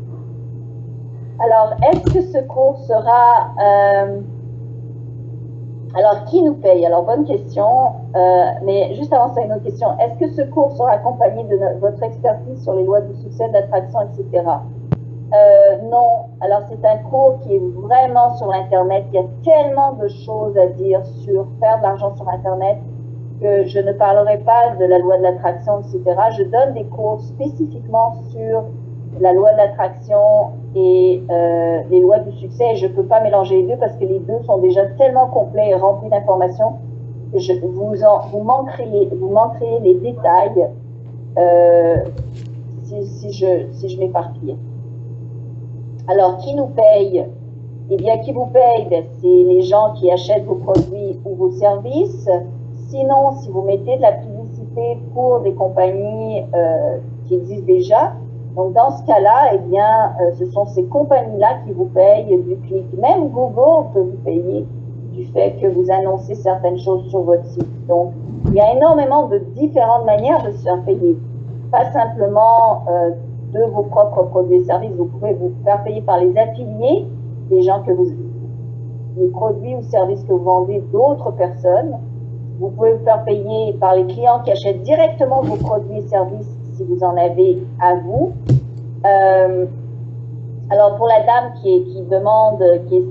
Alors, est-ce que ce cours sera alors, qui nous paye? Alors, bonne question, mais juste avant ça, une autre question. Est-ce que ce cours sera accompagné de votre expertise sur les lois du succès, de l'attraction, etc.? Non. Alors, c'est un cours qui est vraiment sur l'Internet. Il y a tellement de choses à dire sur faire de l'argent sur Internet que je ne parlerai pas de la loi de l'attraction, etc. Je donne des cours spécifiquement sur la loi de l'attraction et les lois du succès. Et je ne peux pas mélanger les deux parce que les deux sont déjà tellement complets et remplis d'informations que vous manqueriez les détails si je m'éparpillais. Alors, qui nous paye? Eh bien, qui vous paye? C'est les gens qui achètent vos produits ou vos services. Sinon, si vous mettez de la publicité pour des compagnies qui existent déjà, donc dans ce cas-là, eh bien, ce sont ces compagnies-là qui vous payent du clic. Même Google peut vous payer du fait que vous annoncez certaines choses sur votre site. Donc, il y a énormément de différentes manières de se faire payer. Pas simplement de vos propres produits et services. Vous pouvez vous faire payer par les affiliés, les gens les produits ou services que vous vendez d'autres personnes. Vous pouvez vous faire payer par les clients qui achètent directement vos produits et services si vous en avez à vous. Alors pour la dame qui est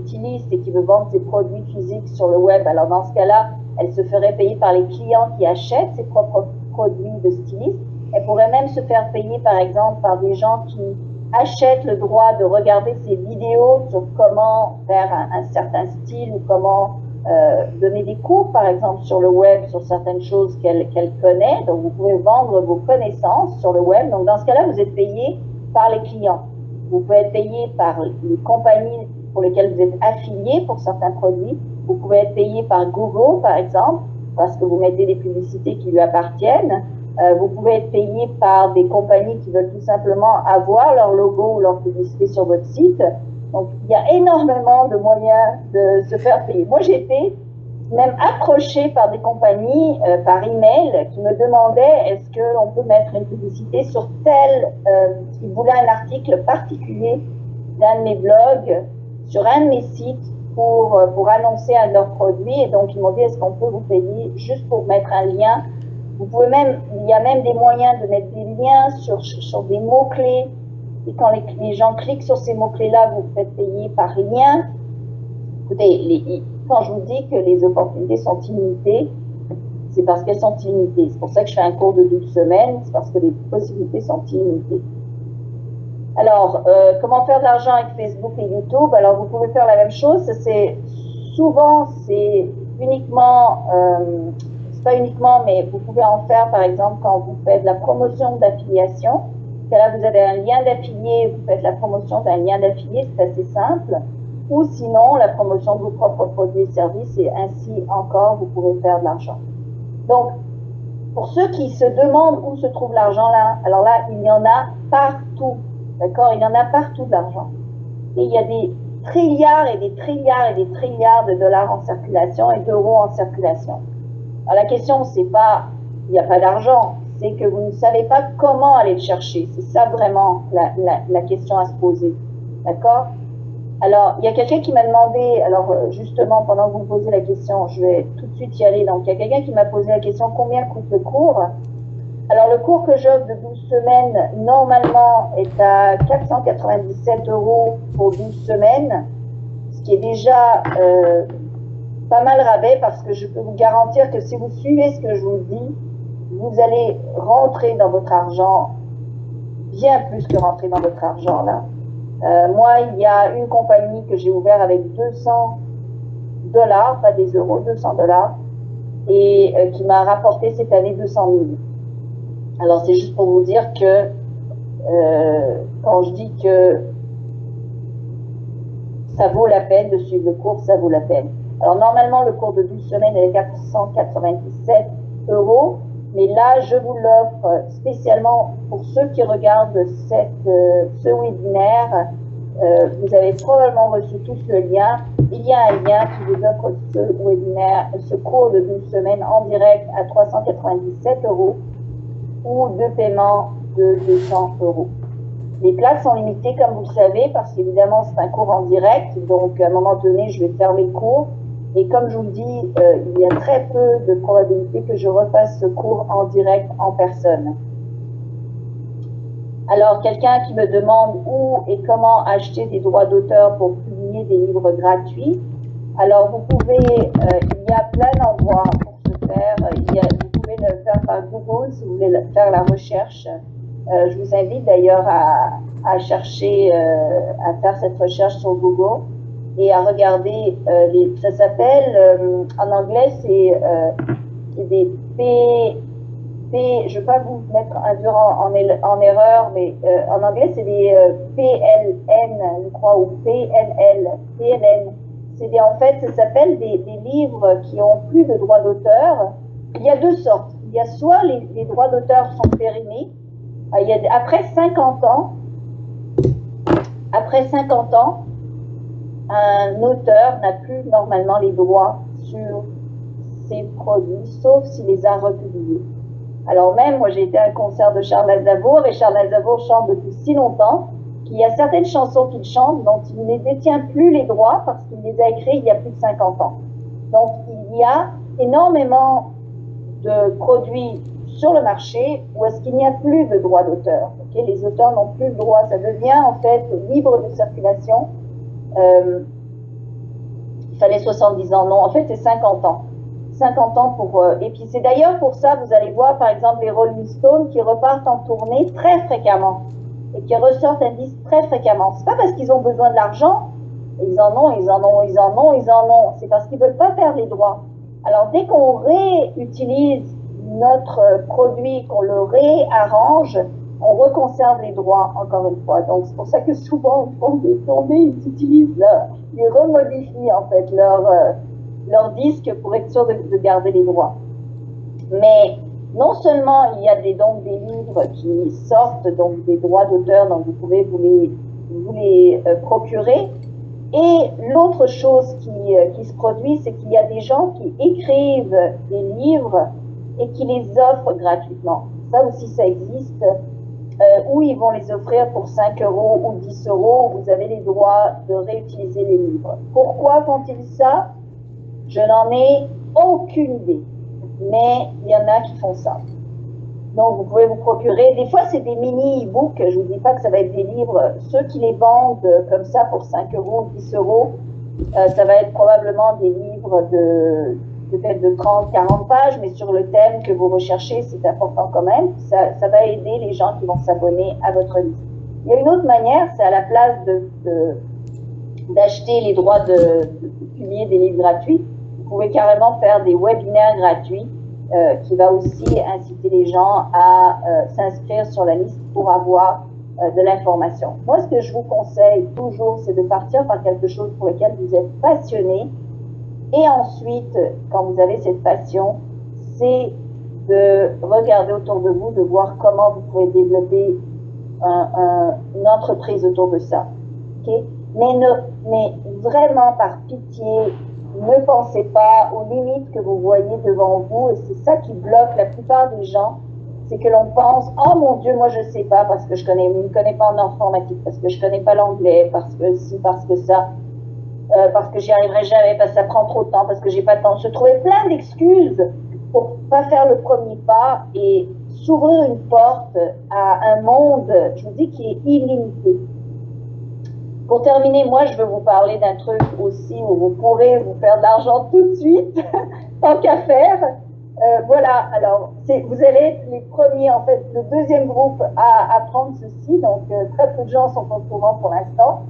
styliste et qui veut vendre ses produits physiques sur le web, alors dans ce cas-là, elle se ferait payer par les clients qui achètent ses propres produits de styliste. Elle pourrait même se faire payer par exemple par des gens qui achètent le droit de regarder ses vidéos sur comment faire un certain style ou comment donner des cours, par exemple, sur le web, sur certaines choses qu'elle connaît. Donc, vous pouvez vendre vos connaissances sur le web. Donc, dans ce cas-là, vous êtes payé par les clients. Vous pouvez être payé par les compagnies pour lesquelles vous êtes affilié pour certains produits. Vous pouvez être payé par Google, par exemple, parce que vous mettez des publicités qui lui appartiennent. Vous pouvez être payé par des compagnies qui veulent tout simplement avoir leur logo ou leur publicité sur votre site. Donc, il y a énormément de moyens de se faire payer. Moi, j'ai été même approchée par des compagnies par email qui me demandaient est-ce qu'on peut mettre une publicité sur tel, ils voulaient un article particulier d'un de mes blogs, sur un de mes sites pour annoncer un de leurs produits. Et donc, ils m'ont dit est-ce qu'on peut vous payer juste pour mettre un lien. Vous pouvez même, il y a même des moyens de mettre des liens sur des mots-clés. Et quand les gens cliquent sur ces mots-clés-là, vous vous faites payer par lien. Écoutez, quand je vous dis que les opportunités sont illimitées, c'est parce qu'elles sont illimitées. C'est pour ça que je fais un cours de 12 semaines, c'est parce que les possibilités sont illimitées. Alors, comment faire de l'argent avec Facebook et YouTube? Alors, vous pouvez faire la même chose. Souvent, c'est uniquement, c'est pas uniquement, mais vous pouvez en faire, par exemple, quand vous faites de la promotion d'affiliation. Là, vous avez un lien d'affilié, vous faites la promotion d'un lien d'affilié, c'est assez simple. Ou sinon, la promotion de vos propres produits et services, et ainsi encore, vous pouvez faire de l'argent. Donc, pour ceux qui se demandent où se trouve l'argent là, alors là, il y en a partout, d'accord? Il y en a partout de l'argent. Et il y a des trilliards et des trilliards et des trilliards de dollars en circulation et d'euros en circulation. Alors la question, c'est pas, il n'y a pas d'argent, c'est que vous ne savez pas comment aller le chercher. C'est ça vraiment la question à se poser, d'accord? Alors, il y a quelqu'un qui m'a demandé, alors justement, pendant que vous me posez la question, je vais tout de suite y aller. Donc, il y a quelqu'un qui m'a posé la question, combien coûte le cours? Alors, le cours que j'offre de 12 semaines, normalement, est à 497 € pour 12 semaines, ce qui est déjà pas mal rabais, parce que je peux vous garantir que si vous suivez ce que je vous dis, vous allez rentrer dans votre argent, bien plus que rentrer dans votre argent, là. Moi, il y a une compagnie que j'ai ouverte avec 200 $, pas des euros, 200 $, et qui m'a rapporté cette année 200 000. Alors, c'est juste pour vous dire que quand je dis que ça vaut la peine de suivre le cours, ça vaut la peine. Alors, normalement, le cours de 12 semaines est 497 €, mais là, je vous l'offre spécialement pour ceux qui regardent ce webinaire. Vous avez probablement reçu tous le lien. Il y a un lien qui vous offre ce webinaire, ce cours de 12 semaines en direct à 397 € ou de paiement de 200 €. Les places sont limitées, comme vous le savez, parce qu'évidemment, c'est un cours en direct. Donc, à un moment donné, je vais fermer le cours. Et comme je vous le dis, il y a très peu de probabilité que je refasse ce cours en direct, en personne. Alors, quelqu'un qui me demande où et comment acheter des droits d'auteur pour publier des livres gratuits. Alors, vous pouvez, il y a plein d'endroits pour ce faire. Vous pouvez le faire par Google si vous voulez faire la recherche. Je vous invite d'ailleurs à chercher, à faire cette recherche sur Google et à regarder, ça s'appelle, en anglais, c'est des je ne veux pas vous mettre en erreur, mais en anglais, c'est des PLN, je crois, ou PNL. En fait, ça s'appelle des livres qui ont plus de droits d'auteur. Il y a deux sortes. Il y a soit les droits d'auteur sont périmés. Après 50 ans, un auteur n'a plus normalement les droits sur ses produits, sauf s'il les a republiés. Alors même, moi j'ai été à un concert de Charles Aznavour, et Charles Aznavour chante depuis si longtemps qu'il y a certaines chansons qu'il chante dont il ne détient plus les droits parce qu'il les a écrites il y a plus de 50 ans. Donc il y a énormément de produits sur le marché où est-ce qu'il n'y a plus de droits d'auteur. Okay? Les auteurs n'ont plus le droit, ça devient en fait libre de circulation. Il fallait 70 ans, non, en fait c'est 50 ans. 50 ans pour... et puis c'est d'ailleurs pour ça, vous allez voir par exemple les Rolling Stones qui repartent en tournée très fréquemment et qui ressortent un disque très fréquemment. C'est pas parce qu'ils ont besoin de l'argent, Ils en ont, ils en ont, ils en ont, ils en ont. C'est parce qu'ils ne veulent pas faire les droits. Alors, dès qu'on réutilise notre produit, qu'on le réarrange, on reconserve les droits, encore une fois. Donc, c'est pour ça que souvent, on font des tournées, ils utilisent ils remodifient, en fait, leur disque pour être sûr de garder les droits. Mais non seulement il y a donc des livres qui sortent, donc des droits d'auteur, donc vous pouvez vous les procurer. Et l'autre chose qui se produit, c'est qu'il y a des gens qui écrivent des livres et qui les offrent gratuitement. Ça aussi, ça existe. Ou ils vont les offrir pour 5 euros ou 10 euros. Vous avez les droits de réutiliser les livres. Pourquoi font-ils ça? Je n'en ai aucune idée. Mais il y en a qui font ça. Donc, vous pouvez vous procurer. Des fois, c'est des mini e-books. Je ne vous dis pas que ça va être des livres. Ceux qui les vendent comme ça pour 5 euros, 10 euros, ça va être probablement des livres de peut-être de 30, 40 pages, mais sur le thème que vous recherchez, c'est important quand même. Ça va aider les gens qui vont s'abonner à votre liste. Il y a une autre manière, c'est à la place d'acheter les droits de publier des livres gratuits, vous pouvez carrément faire des webinaires gratuits qui va aussi inciter les gens à s'inscrire sur la liste pour avoir de l'information. Moi, ce que je vous conseille toujours, c'est de partir par quelque chose pour lequel vous êtes passionné. Et ensuite, quand vous avez cette passion, c'est de regarder autour de vous, de voir comment vous pouvez développer une entreprise autour de ça. Okay? Mais vraiment, par pitié, ne pensez pas aux limites que vous voyez devant vous. Et c'est ça qui bloque la plupart des gens. C'est que l'on pense, oh mon Dieu, moi je ne sais pas parce que je ne connais pas en informatique, parce que je ne connais pas l'anglais, parce que ci, parce que ça. Parce que j'y arriverai jamais, parce que ça prend trop de temps, parce que j'ai pas de temps. Se trouver plein d'excuses pour pas faire le premier pas et s'ouvrir une porte à un monde, je vous dis, qui est illimité. Pour terminer, moi, je veux vous parler d'un truc aussi où vous pourrez vous faire de l'argent tout de suite, tant qu'à faire. Voilà, alors, vous allez être les premiers, en fait, le deuxième groupe à apprendre ceci. Donc, très peu de gens sont au courant pour l'instant.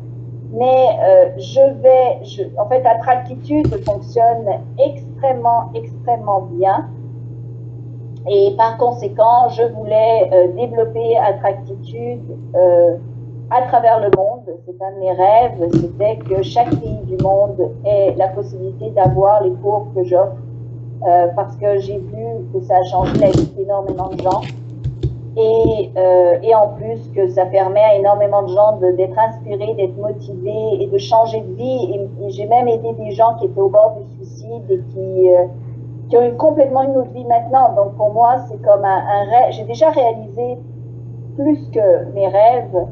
Mais en fait, Attractitude fonctionne extrêmement bien. Et par conséquent, je voulais développer Attractitude à travers le monde. C'est un de mes rêves, c'était que chaque pays du monde ait la possibilité d'avoir les cours que j'offre, parce que j'ai vu que ça a changé la vie d'énormément de gens. Et en plus que ça permet à énormément de gens d'être inspirés, d'être motivés et de changer de vie. Et j'ai même aidé des gens qui étaient au bord du suicide et qui ont eu complètement une autre vie maintenant. Donc pour moi, c'est comme un rêve. J'ai déjà réalisé plus que mes rêves.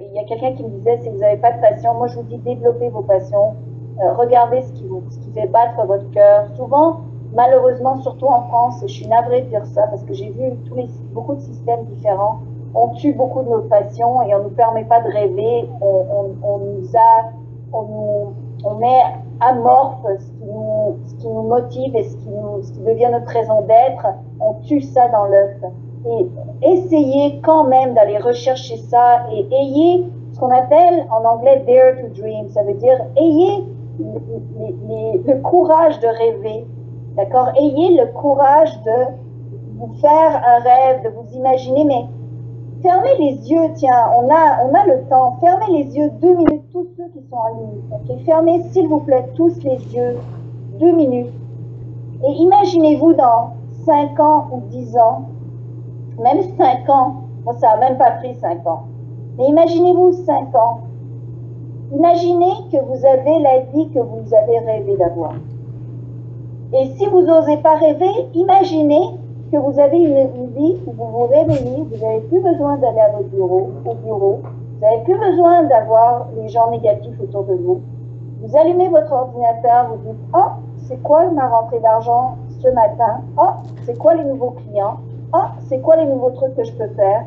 Il y a quelqu'un qui me disait, si vous n'avez pas de passion, moi je vous dis, développez vos passions. Regardez ce qui fait battre votre cœur. Souvent, malheureusement, surtout en France, et je suis navrée de dire ça parce que j'ai vu beaucoup de systèmes différents, on tue beaucoup de nos passions et on ne nous permet pas de rêver, on met amorphe ce qui nous motive et ce qui devient notre raison d'être, on tue ça dans l'œuf. Et essayez quand même d'aller rechercher ça et ayez ce qu'on appelle en anglais dare to dream, ça veut dire ayez le courage de rêver. D'accord? Ayez le courage de vous faire un rêve, de vous imaginer, mais fermez les yeux, tiens, on a le temps, fermez les yeux 2 minutes, tous ceux qui sont en ligne, ok? Fermez, s'il vous plaît, tous les yeux 2 minutes. Et imaginez-vous dans 5 ans ou 10 ans, même 5 ans, moi ça n'a même pas pris 5 ans, mais imaginez-vous 5 ans. Imaginez que vous avez la vie que vous avez rêvé d'avoir. Et si vous n'osez pas rêver, imaginez que vous avez une vie où vous vous réveillez, vous n'avez plus besoin d'aller à votre bureau, vous n'avez plus besoin d'avoir les gens négatifs autour de vous. Vous allumez votre ordinateur, vous dites « Oh, c'est quoi ma rentrée d'argent ce matin? Oh, c'est quoi les nouveaux clients? Oh, c'est quoi les nouveaux trucs que je peux faire?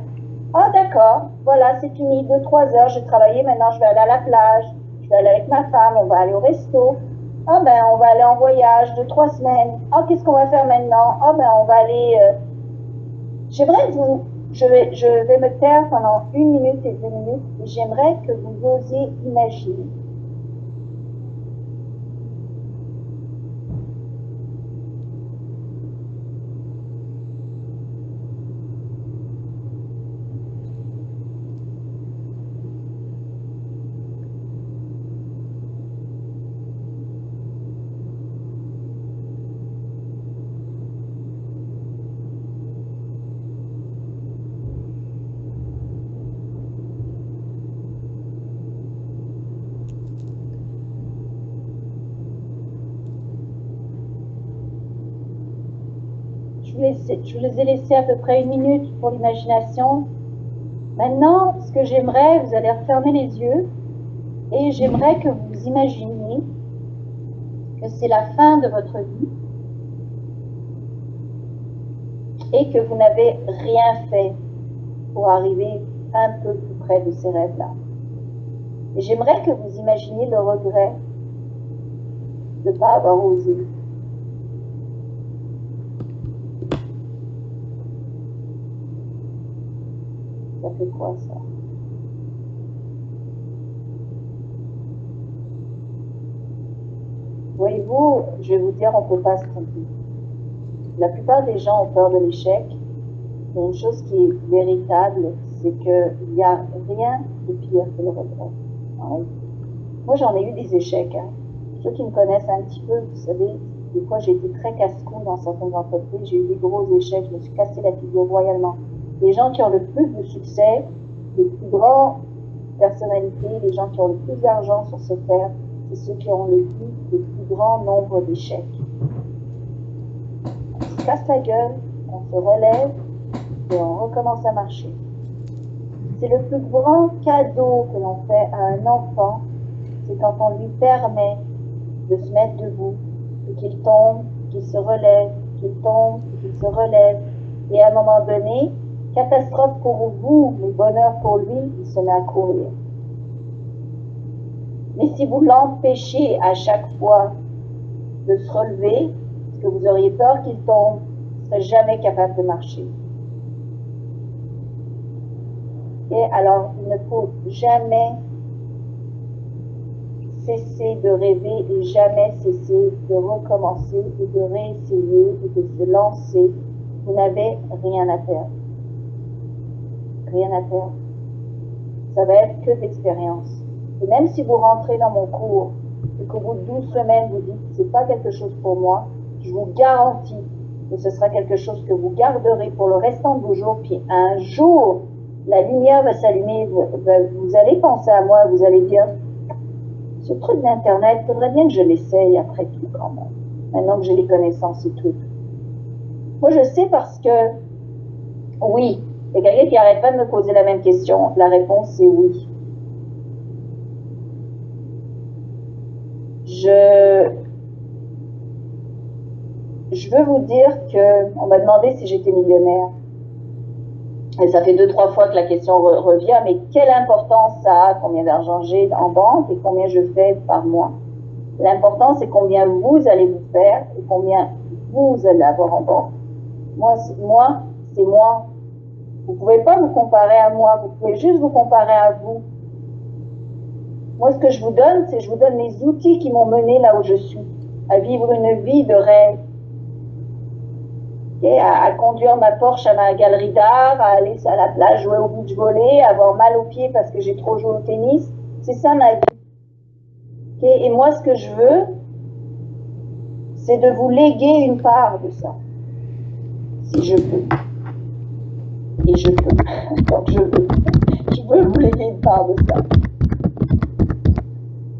Oh, d'accord, voilà, c'est fini, 2-3 heures, j'ai travaillé, maintenant je vais aller à la plage, je vais aller avec ma femme, on va aller au resto. Ah ben, on va aller en voyage 2-3 semaines. Ah, qu'est-ce qu'on va faire maintenant? Ah ben, on va aller... J'aimerais je vais me taire pendant 1 minute et 2 minutes et j'aimerais que vous osiez imaginer. je vous ai laissé à peu près 1 minute pour l'imagination. Maintenant, ce que j'aimerais, vous allez refermer les yeux et j'aimerais que vous imaginiez que c'est la fin de votre vie et que vous n'avez rien fait pour arriver un peu plus près de ces rêves-là. Et j'aimerais que vous imaginiez le regret de ne pas avoir osé. Ça fait quoi ça? Voyez-vous, je vais vous dire, on ne peut pas se tromper. La plupart des gens ont peur de l'échec. Mais une chose qui est véritable, c'est qu'il n'y a rien de pire que le regret. Ouais. Moi, j'en ai eu des échecs. Hein. Ceux qui me connaissent un petit peu, vous savez, des fois, j'ai été très casse-cou dans certaines entreprises. J'ai eu des gros échecs. Je me suis cassé la figure royalement. Les gens qui ont le plus de succès, les plus grandes personnalités, les gens qui ont le plus d'argent sur cette terre, c'est ceux qui ont le plus grand nombre d'échecs. On se casse la gueule, on se relève et on recommence à marcher. C'est le plus grand cadeau que l'on fait à un enfant, c'est quand on lui permet de se mettre debout, et qu'il tombe, qu'il se relève, qu'il tombe, qu'il se relève. Et à un moment donné, catastrophe pour vous, mais bonheur pour lui, il se met à courir. Mais si vous l'empêchez à chaque fois de se relever, parce que vous auriez peur qu'il tombe, il ne serait jamais capable de marcher. Et alors, il ne faut jamais cesser de rêver et jamais cesser de recommencer et de réessayer et de se lancer. Vous n'avez rien à perdre. Rien à perdre. Ça va être que d'expérience. Et même si vous rentrez dans mon cours et qu'au bout de 12 semaines, vous dites que ce n'est pas quelque chose pour moi, je vous garantis que ce sera quelque chose que vous garderez pour le restant de vos jours. Puis un jour, la lumière va s'allumer, vous allez penser à moi, vous allez dire, ce truc d'Internet, il faudrait bien que je l'essaye après tout quand même, maintenant que j'ai les connaissances et tout. Moi, je sais parce que, oui, il y a quelqu'un qui n'arrête pas de me poser la même question. La réponse, c'est oui. Je veux vous dire qu'on m'a demandé si j'étais millionnaire. Et ça fait 2-3 fois que la question revient, mais quelle importance ça a, combien d'argent j'ai en banque et combien je fais par mois? L'important, c'est combien vous allez vous faire et combien vous allez avoir en banque. Moi, c'est moi. Vous ne pouvez pas vous comparer à moi, vous pouvez juste vous comparer à vous. Moi, ce que je vous donne, c'est je vous donne les outils qui m'ont mené là où je suis, à vivre une vie de rêve. Et à conduire ma Porsche à ma galerie d'art, à aller à la plage jouer au beach volley, à avoir mal aux pieds parce que j'ai trop joué au tennis. C'est ça ma vie. Okay? Et moi, ce que je veux, c'est de vous léguer une part de ça. Si je peux. Et je peux. Donc je veux. Je veux vous léguer une part de ça.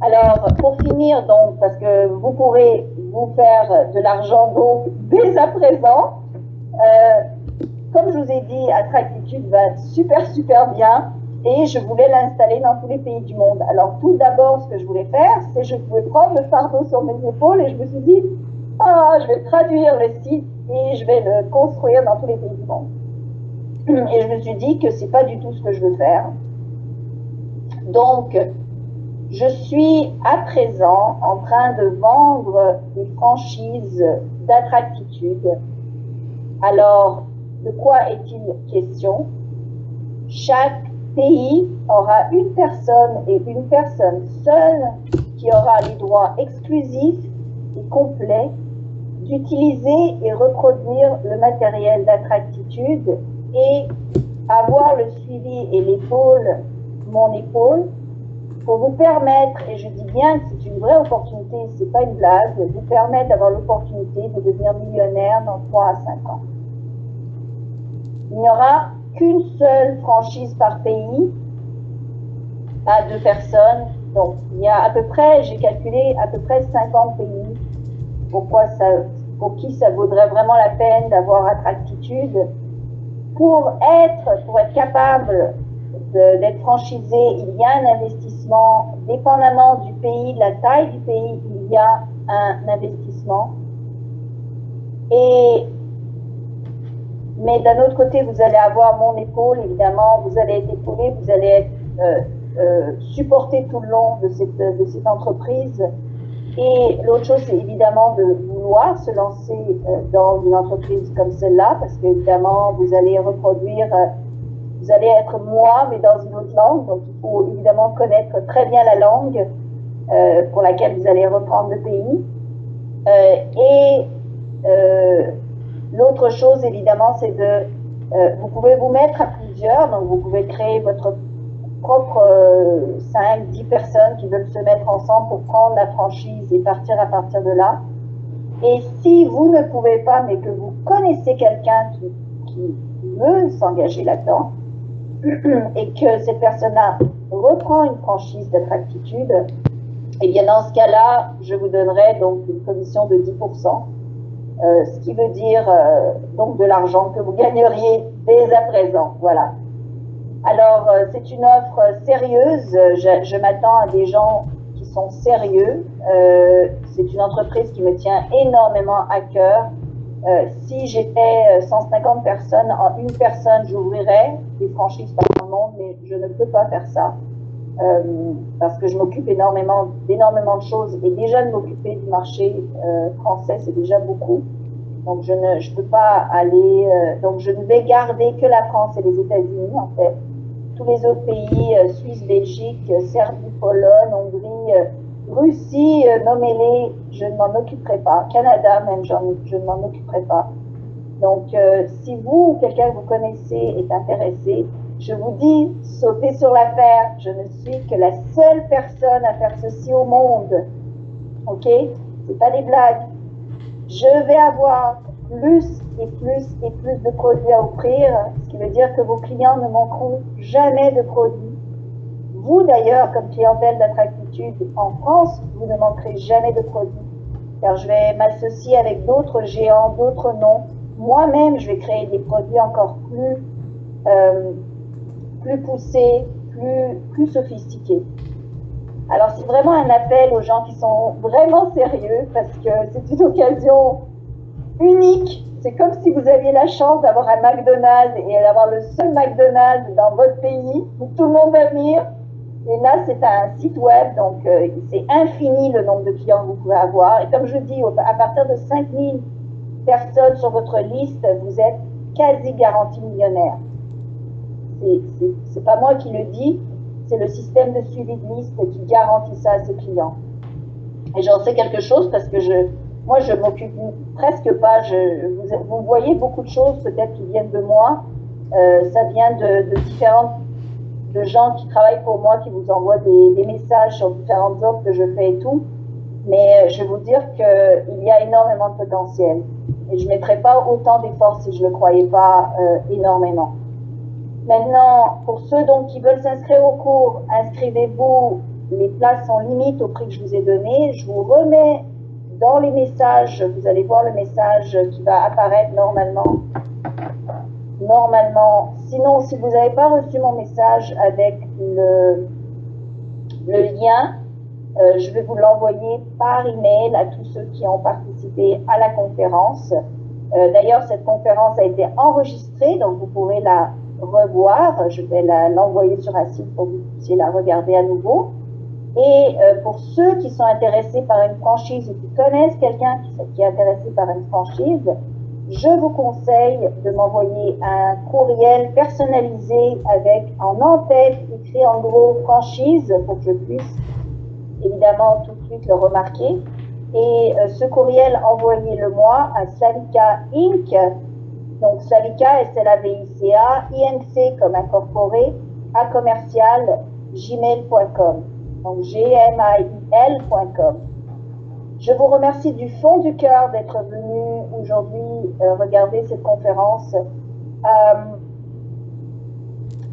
Alors, pour finir, donc, parce que vous pourrez vous faire de l'argent donc dès à présent, comme je vous ai dit, Attractitude va super bien et je voulais l'installer dans tous les pays du monde. Alors, tout d'abord, ce que je voulais faire, c'est que je pouvais prendre le fardeau sur mes épaules et je me suis dit, je vais traduire le site et je vais le construire dans tous les pays du monde. Et je me suis dit que c'est pas du tout ce que je veux faire. Donc, je suis à présent en train de vendre des franchises d'Attractitude. Alors, de quoi est-il question? Chaque pays aura une personne et une personne seule qui aura les droits exclusifs et complets d'utiliser et reproduire le matériel d'Attractitude et avoir le suivi et l'épaule, mon épaule, pour vous permettre, et je dis bien que c'est une vraie opportunité, c'est pas une blague, vous permettre d'avoir l'opportunité de devenir millionnaire dans 3 à 5 ans. Il n'y aura qu'une seule franchise par pays à 2 personnes. Donc, il y a à peu près, j'ai calculé, à peu près 50 pays. Pourquoi ça pour qui ça vaudrait vraiment la peine d'avoir Attractitude. Pour être capable d'être franchisé, il y a un investissement, dépendamment du pays, de la taille du pays, il y a un investissement. Mais d'un autre côté, vous allez avoir mon épaule, évidemment, vous allez être épaulé, vous allez être supporté tout le long de cette entreprise. Et l'autre chose, c'est évidemment de vouloir se lancer dans une entreprise comme celle-là, parce qu'évidemment, vous allez reproduire, vous allez être moi, mais dans une autre langue. Donc, il faut évidemment connaître très bien la langue pour laquelle vous allez reprendre le pays. L'autre chose, évidemment, c'est vous pouvez vous mettre à plusieurs, donc vous pouvez créer votre propre 5-10 personnes qui veulent se mettre ensemble pour prendre la franchise et partir à partir de là. Et si vous ne pouvez pas, mais que vous connaissez quelqu'un qui veut s'engager là-dedans, et que cette personne-là reprend une franchise d'Attractitude, et bien dans ce cas-là, je vous donnerai donc une commission de 10%, ce qui veut dire donc de l'argent que vous gagneriez dès à présent. Voilà. Alors, c'est une offre sérieuse. Je m'attends à des gens qui sont sérieux. C'est une entreprise qui me tient énormément à cœur. Si j'étais 150 personnes, en une personne, j'ouvrirais des franchises par le monde, mais je ne peux pas faire ça. Parce que je m'occupe d'énormément de choses. Et déjà de m'occuper du marché français, c'est déjà beaucoup. Donc, je ne peux pas aller... donc, je ne vais garder que la France et les États-Unis, en fait. Tous les autres pays, Suisse, Belgique, Serbie, Pologne, Hongrie, Russie, nommez-les, je ne m'en occuperai pas. Canada, même, je ne m'en occuperai pas. Donc, si vous ou quelqu'un que vous connaissez est intéressé, je vous dis, sautez sur l'affaire. Je ne suis que la seule personne à faire ceci au monde. Ok? C'est pas des blagues. Je vais avoir plus et plus et plus de produits à offrir, ce qui veut dire que vos clients ne manqueront jamais de produits. Vous d'ailleurs, comme clientèle d'Attractitude en France, vous ne manquerez jamais de produits, car je vais m'associer avec d'autres géants, d'autres noms. Moi-même, je vais créer des produits encore plus poussés, plus sophistiqués. Alors c'est vraiment un appel aux gens qui sont vraiment sérieux, parce que c'est une occasion unique. C'est comme si vous aviez la chance d'avoir un McDonald's et d'avoir le seul McDonald's dans votre pays où tout le monde va venir. Et là, c'est un site web, donc c'est infini le nombre de clients que vous pouvez avoir. Et comme je dis, à partir de 5000 personnes sur votre liste, vous êtes quasi garanti millionnaire. C'est pas moi qui le dis, c'est le système de suivi de liste qui garantit ça à ses clients. Et j'en sais quelque chose parce que moi, je m'occupe presque pas. Vous voyez beaucoup de choses peut-être qui viennent de moi. Ça vient de gens qui travaillent pour moi, qui vous envoient des messages sur différentes offres que je fais et tout. Mais je vais vous dire qu'il y a énormément de potentiel. Et je ne mettrais pas autant d'efforts si je ne le croyais pas énormément. Maintenant, pour ceux donc qui veulent s'inscrire au cours, inscrivez-vous. Les places sont limites au prix que je vous ai donné. Je vous remets dans les messages, vous allez voir le message qui va apparaître normalement. Sinon, si vous n'avez pas reçu mon message avec le lien, je vais vous l'envoyer par email à tous ceux qui ont participé à la conférence. D'ailleurs, cette conférence a été enregistrée, donc vous pourrez la revoir. Je vais l'envoyer sur un site pour que vous puissiez la regarder à nouveau. Et pour ceux qui sont intéressés par une franchise ou qui connaissent quelqu'un qui est intéressé par une franchise, je vous conseille de m'envoyer un courriel personnalisé avec en en-tête écrit en gros franchise pour que je puisse évidemment tout de suite le remarquer. Et ce courriel, envoyez-le-moi à Slavika Inc. Donc Slavika, S-L-A-V-I-C-A, INC comme incorporé, à commercial gmail.com. Donc gmail.com. Je vous remercie du fond du cœur d'être venu aujourd'hui regarder cette conférence.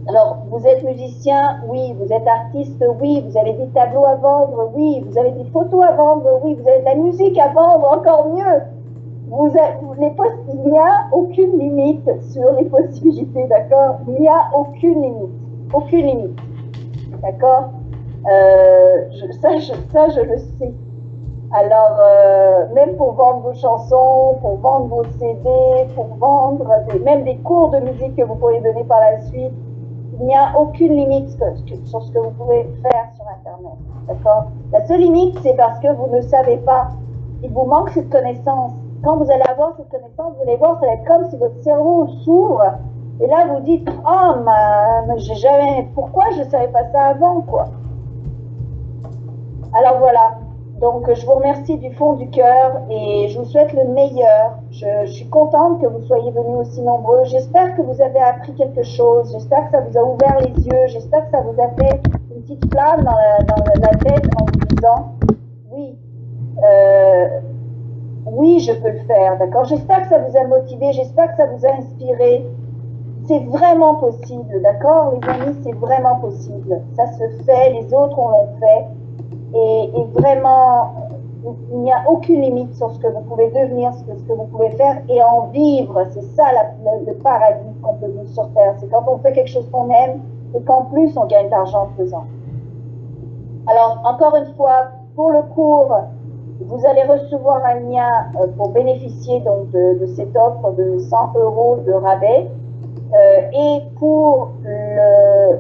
Alors, vous êtes musicien, oui. Vous êtes artiste, oui. Vous avez des tableaux à vendre, oui. Vous avez des photos à vendre, oui. Vous avez de la musique à vendre, encore mieux. il n'y a aucune limite sur les possibilités, d'accord? Il n'y a aucune limite. Aucune limite. D'accord? Ça, je le sais. Alors, même pour vendre vos chansons, pour vendre vos CD, pour vendre même des cours de musique que vous pourrez donner par la suite, il n'y a aucune limite sur ce que vous pouvez faire sur Internet. D'accord? La seule limite, c'est parce que vous ne savez pas. Il vous manque cette connaissance. Quand vous allez avoir cette connaissance, vous allez voir, ça va être comme si votre cerveau s'ouvre. Et là, vous dites, oh, j'ai jamais, pourquoi je ne savais pas ça avant, quoi. Alors voilà. Donc, je vous remercie du fond du cœur et je vous souhaite le meilleur. Je suis contente que vous soyez venus aussi nombreux. J'espère que vous avez appris quelque chose. J'espère que ça vous a ouvert les yeux. J'espère que ça vous a fait une petite flamme dans la tête en vous disant, oui, oui, je peux le faire, d'accord? J'espère que ça vous a motivé, j'espère que ça vous a inspiré. C'est vraiment possible, d'accord, les amis, c'est vraiment possible. Ça se fait, les autres l'ont fait. Et vraiment, il n'y a aucune limite sur ce que vous pouvez devenir, ce que vous pouvez faire et en vivre. C'est ça le paradis qu'on peut vivre sur Terre. C'est quand on fait quelque chose qu'on aime et qu'en plus on gagne de l'argent en faisant. Alors, encore une fois, pour le cours, vous allez recevoir un lien pour bénéficier donc de cette offre de 100 € de rabais. Et pour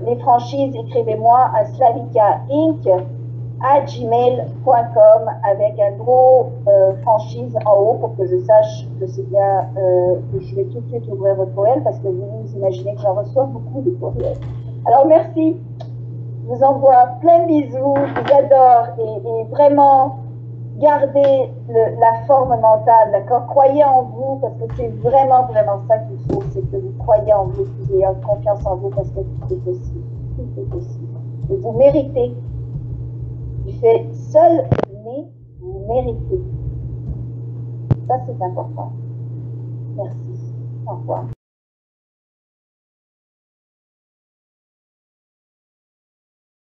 les franchises, écrivez-moi à slavikainc@gmail.com avec un gros franchise en haut pour que je sache que c'est bien, que je vais tout de suite ouvrir votre courriel parce que vous imaginez que j'en reçois beaucoup de courriels. Alors merci, je vous envoie plein de bisous, je vous adore et vraiment gardez la forme mentale, d'accord? Croyez en vous parce que c'est vraiment ça qu'il faut, c'est que vous croyez en vous, que vous ayez confiance en vous parce que tout est possible, tout est possible. Et vous méritez. Du fait seul né, vous méritez. Ça, c'est important. Merci. Au revoir.